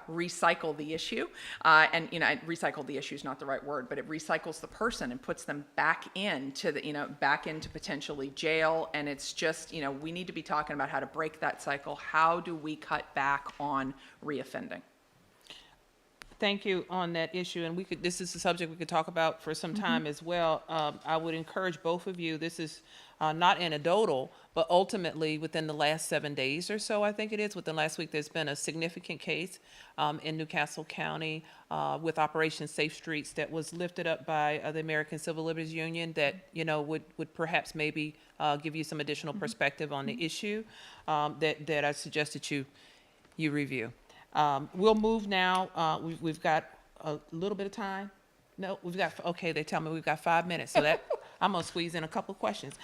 recycle the issue, and recycle the issue is not the right word, but it recycles the person and puts them back into back into potentially jail. And it's just we need to be talking about how to break that cycle. How do we cut back on reoffending? Thank you on that issue, and this is a subject we could talk about for some time as well. I would encourage both of you, this is not anecdotal, but ultimately within the last 7 days or so, I think it is, within last week, there's been a significant case in Newcastle County with Operation Safe Streets that was lifted up by the American Civil Liberties Union that, would perhaps maybe give you some additional perspective on the issue that I suggest that you review. We'll move now. We've got a little bit of time. No, okay, they tell me we've got 5 minutes. So that I'm going to squeeze in a couple of questions.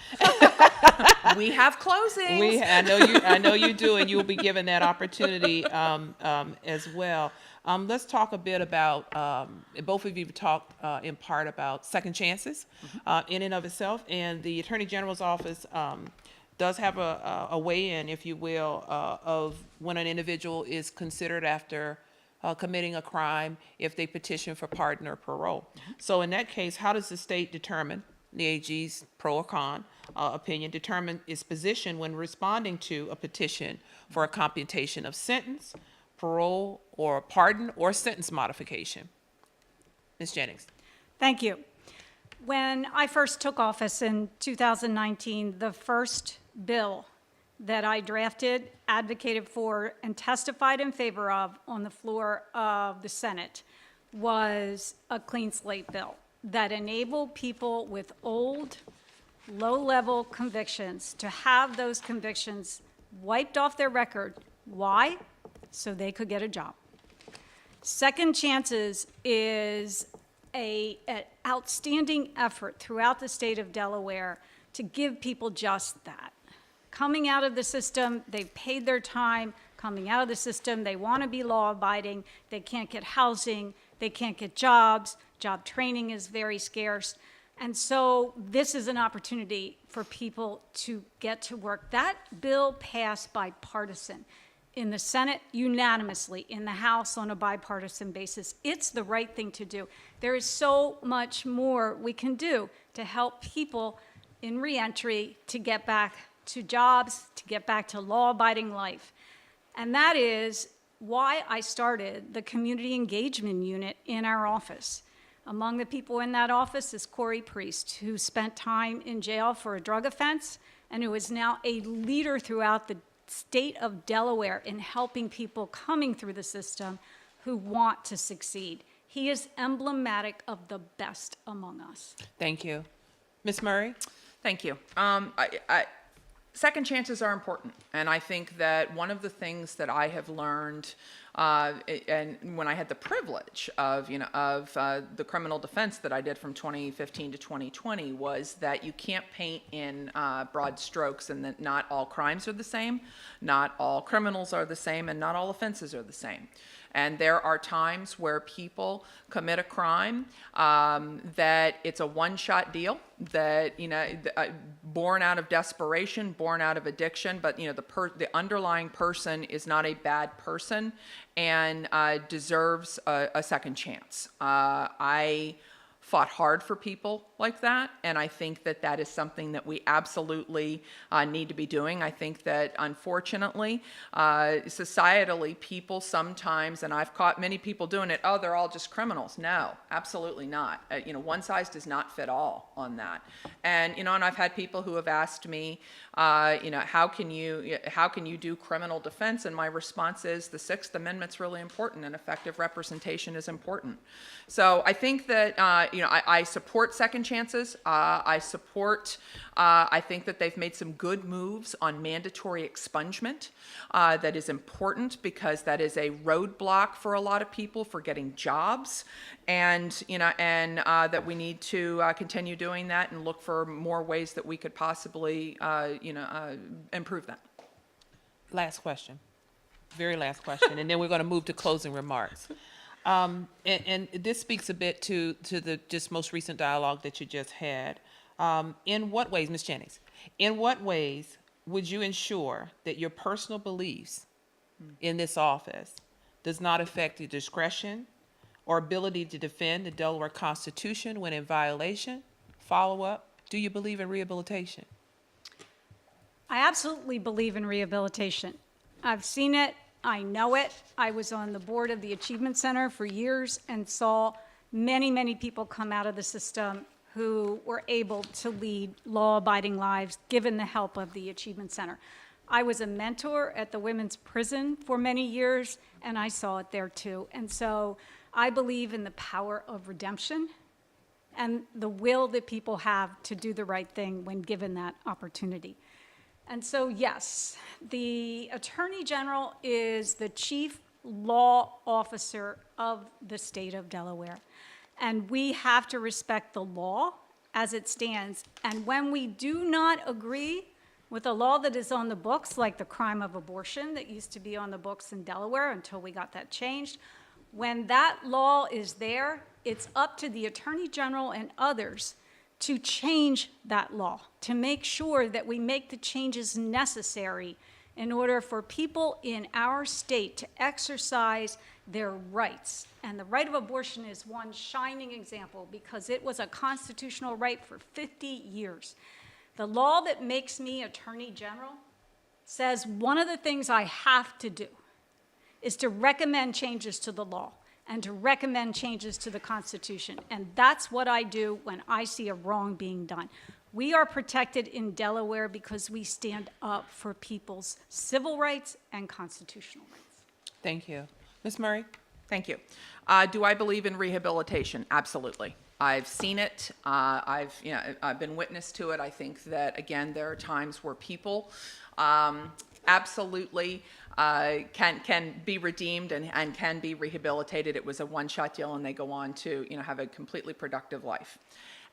We have closings. I know you do, and you'll be given that opportunity as well. Let's talk a bit about, both of you talked in part about second chances in and of itself, and the Attorney General's office does have a weigh-in, if you will, of when an individual is considered after committing a crime if they petition for pardon or parole. So in that case, how does the state determine, the AG's pro or con opinion, determine its position when responding to a petition for a commutation of sentence, parole, or pardon, or sentence modification? Ms. Jennings. Thank you. When I first took office in 2019, the first bill that I drafted, advocated for, and testified in favor of on the floor of the Senate was a clean slate bill that enabled people with old, low-level convictions to have those convictions wiped off their record. Why? So they could get a job. Second chances is an outstanding effort throughout the state of Delaware to give people just that. Coming out of the system, they've paid their time. Coming out of the system, they want to be law-abiding. They can't get housing. They can't get jobs. Job training is very scarce. And so this is an opportunity for people to get to work. That bill passed bipartisan. In the Senate, unanimously. In the House, on a bipartisan basis. It's the right thing to do. There is so much more we can do to help people in reentry to get back to jobs, to get back to law-abiding life. And that is why I started the Community Engagement Unit in our office. Among the people in that office is Corey Priest, who spent time in jail for a drug offense and who is now a leader throughout the state of Delaware in helping people coming through the system who want to succeed. He is emblematic of the best among us. Thank you. Ms. Murray? Thank you. Second chances are important, and I think that one of the things that I have learned, and when I had the privilege of, the criminal defense that I did from 2015 to 2020, was that you can't paint in broad strokes, and that not all crimes are the same, not all criminals are the same, and not all offenses are the same. And there are times where people commit a crime that it's a one-shot deal, that, born out of desperation, born out of addiction, but, the underlying person is not a bad person and deserves a second chance. I fought hard for people like that, and I think that that is something that we absolutely need to be doing. I think that, unfortunately, societally, people sometimes, and I've caught many people doing it, oh, they're all just criminals. No, absolutely not. One size does not fit all on that. And, and I've had people who have asked me, how can you do criminal defense? And my response is the Sixth Amendment's really important, and effective representation is important. So I think that, I support second chances. I think that they've made some good moves on mandatory expungement. That is important because that is a roadblock for a lot of people for getting jobs. And, that we need to continue doing that and look for more ways that we could possibly, improve that. Last question, very last question, and then we're going to move to closing remarks. And this speaks a bit to the just most recent dialogue that you just had. In what ways, Ms. Jennings, in what ways would you ensure that your personal beliefs in this office does not affect your discretion or ability to defend the Delaware Constitution when in violation? Follow up, do you believe in rehabilitation? I absolutely believe in rehabilitation. I've seen it. I know it. I was on the board of the Achievement Center for years and saw many, many people come out of the system who were able to lead law-abiding lives given the help of the Achievement Center. I was a mentor at the women's prison for many years, and I saw it there too. And so I believe in the power of redemption and the will that people have to do the right thing when given that opportunity. And so, yes, the Attorney General is the chief law officer of the state of Delaware. And we have to respect the law as it stands. And when we do not agree with a law that is on the books, like the crime of abortion that used to be on the books in Delaware until we got that changed, when that law is there, it's up to the Attorney General and others to change that law, to make sure that we make the changes necessary in order for people in our state to exercise their rights. And the right of abortion is one shining example because it was a constitutional right for 50 years. The law that makes me Attorney General says one of the things I have to do is to recommend changes to the law and to recommend changes to the Constitution. And that's what I do when I see a wrong being done. We are protected in Delaware because we stand up for people's civil rights and constitutional rights. Thank you. Ms. Murray? Thank you. Do I believe in rehabilitation? Absolutely. I've seen it. I've been witness to it. I think that, again, there are times where people absolutely can be redeemed and can be rehabilitated. It was a one-shot deal, and they go on to have a completely productive life.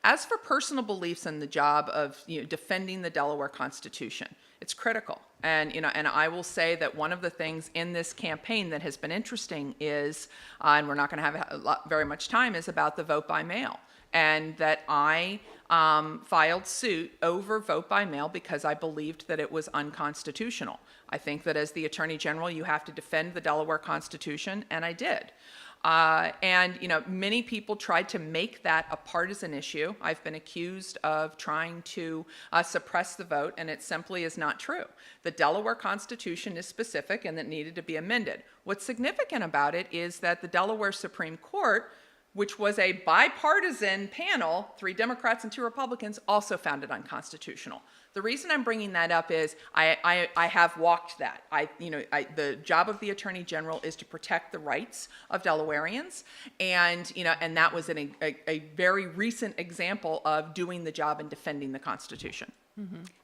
As for personal beliefs and the job of defending the Delaware Constitution, it's critical. And and I will say that one of the things in this campaign that has been interesting is, and we're not going to have very much time, is about the vote by mail. And that I filed suit over vote by mail because I believed that it was unconstitutional. I think that as the Attorney General, you have to defend the Delaware Constitution, and I did. And many people tried to make that a partisan issue. I've been accused of trying to suppress the vote, and it simply is not true. The Delaware Constitution is specific, and it needed to be amended. What's significant about it is that the Delaware Supreme Court, which was a bipartisan panel, 3 Democrats and 2 Republicans, also found it unconstitutional. The reason I'm bringing that up is I have walked that. The job of the Attorney General is to protect the rights of Delawareans, and that was a very recent example of doing the job and defending the Constitution.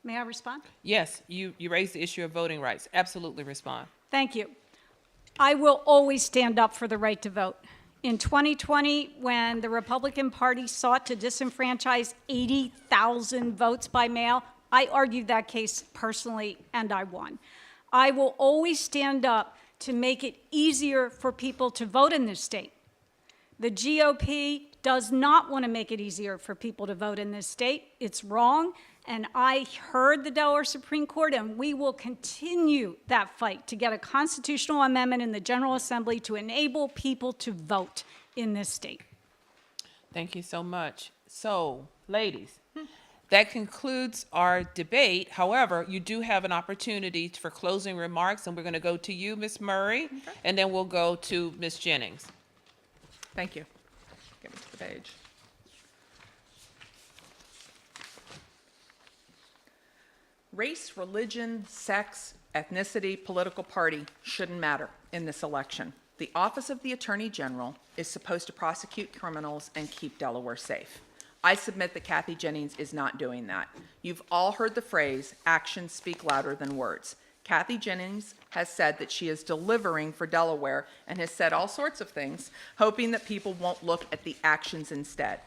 May I respond? Yes, you raised the issue of voting rights. Absolutely respond. Thank you. I will always stand up for the right to vote. In 2020, when the Republican Party sought to disenfranchise 80,000 votes by mail, I argued that case personally, and I won. I will always stand up to make it easier for people to vote in this state. The GOP does not want to make it easier for people to vote in this state. It's wrong, and I heard the Delaware Supreme Court, and we will continue that fight to get a constitutional amendment in the General Assembly to enable people to vote in this state. Thank you so much. So, ladies, that concludes our debate. However, you do have an opportunity for closing remarks, and we're going to go to you, Ms. Murray, and then we'll go to Ms. Jennings. Thank you. Get me to the page. Race, religion, sex, ethnicity, political party shouldn't matter in this election. The Office of the Attorney General is supposed to prosecute criminals and keep Delaware safe. I submit that Kathy Jennings is not doing that. You've all heard the phrase, actions speak louder than words. Kathy Jennings has said that she is delivering for Delaware and has said all sorts of things, hoping that people won't look at the actions instead.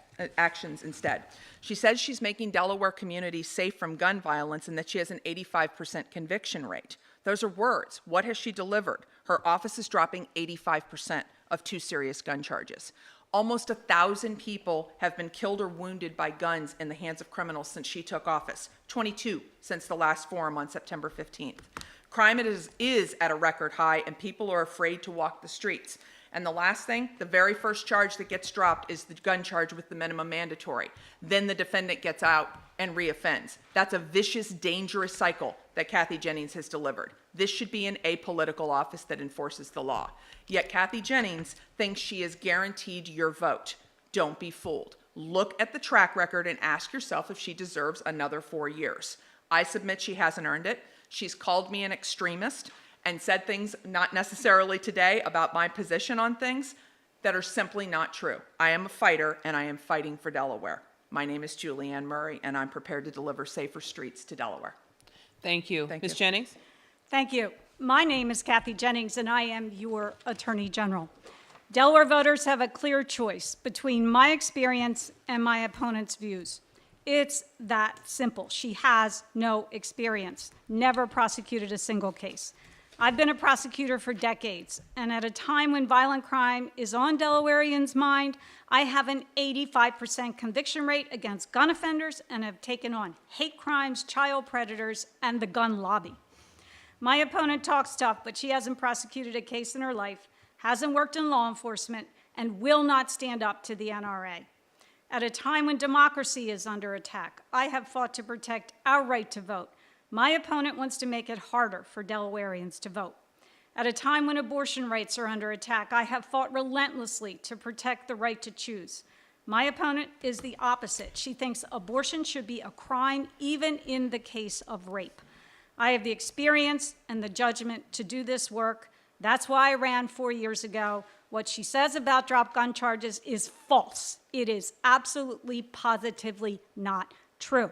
She says she's making Delaware communities safe from gun violence and that she has an 85% conviction rate. Those are words. What has she delivered? Her office is dropping 85% of too serious gun charges. Almost 1,000 people have been killed or wounded by guns in the hands of criminals since she took office, 22 since the last forum on September 15th. Crime is at a record high, and people are afraid to walk the streets. And the last thing, the very first charge that gets dropped is the gun charge with the minimum mandatory. Then the defendant gets out and reoffends. That's a vicious, dangerous cycle that Kathy Jennings has delivered. This should be an apolitical office that enforces the law. Yet Kathy Jennings thinks she is guaranteed your vote. Don't be fooled. Look at the track record and ask yourself if she deserves another 4 years. I submit she hasn't earned it. She's called me an extremist and said things, not necessarily today, about my position on things that are simply not true. I am a fighter, and I am fighting for Delaware. My name is Julianne Murray, and I'm prepared to deliver safer streets to Delaware. Thank you. Thank Ms. you. Jennings? Thank you. My name is Kathy Jennings, and I am your Attorney General. Delaware voters have a clear choice between my experience and my opponent's views. It's that simple. She has no experience, never prosecuted a single case. I've been a prosecutor for decades, and at a time when violent crime is on Delawareans' mind, I have an 85% conviction rate against gun offenders and have taken on hate crimes, child predators, and the gun lobby. My opponent talks tough, but she hasn't prosecuted a case in her life, hasn't worked in law enforcement, and will not stand up to the NRA. At a time when democracy is under attack, I have fought to protect our right to vote. My opponent wants to make it harder for Delawareans to vote. At a time when abortion rights are under attack, I have fought relentlessly to protect the right to choose. My opponent is the opposite. She thinks abortion should be a crime even in the case of rape. I have the experience and the judgment to do this work. That's why I ran 4 years ago. What she says about drop gun charges is false. It is absolutely, positively not true.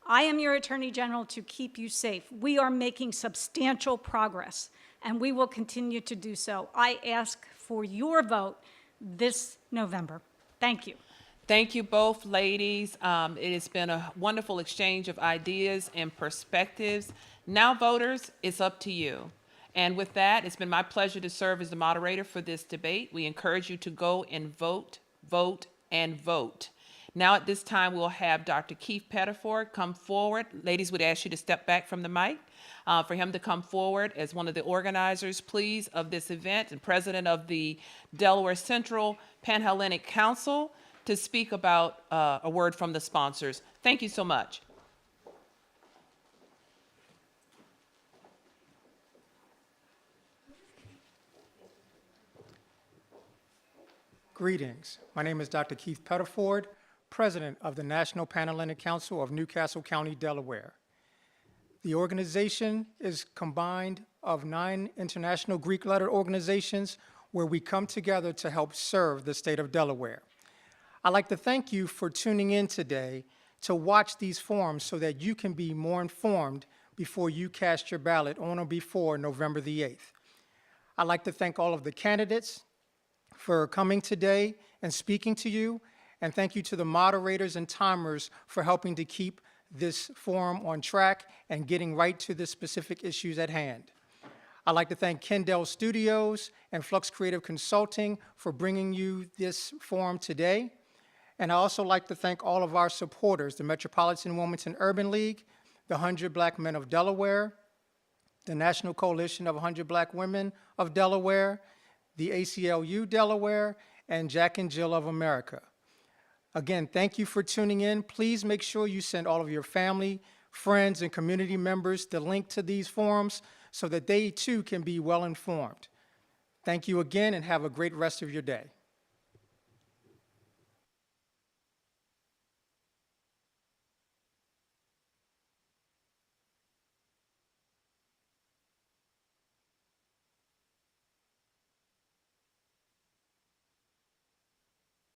I am your Attorney General to keep you safe. We are making substantial progress, and we will continue to do so. I ask for your vote this November. Thank you. Thank you both, ladies. It has been a wonderful exchange of ideas and perspectives. Now, voters, it's up to you. And with that, it's been my pleasure to serve as the moderator for this debate. We encourage you to go and vote, vote, and vote. Now at this time, we'll have Dr. Keith Pettiford come forward. Ladies, would ask you to step back from the mic for him to come forward as one of the organizers, please, of this event and president of the Delaware Central Pan-Hellenic Council to speak about a word from the sponsors. Thank you so much. Greetings. My name is Dr. Keith Pettiford, President of the National Pan-Hellenic Council of Castle County, Delaware. The organization is combined of 9 international Greek letter organizations where we come together to help serve the state of Delaware. I'd like to thank you for tuning in today to watch these forums so that you can be more informed before you cast your ballot on or before November the 8th. I'd like to thank all of the candidates for coming today and speaking to you, and thank you to the moderators and timers for helping to keep this forum on track and getting right to the specific issues at hand. I'd like to thank Kendall Studios and Flux Creative Consulting for bringing you this forum today. And I also like to thank all of our supporters, the Metropolitan Wilmington Urban League, the 100 Black Men of Delaware, the National Coalition of 100 Black Women of Delaware, the ACLU Delaware, and Jack and Jill of America. Again, thank you for tuning in. Please make sure you send all of your family, friends, and community members the link to these forums so that they too can be well informed. Thank you again and have a great rest of your day.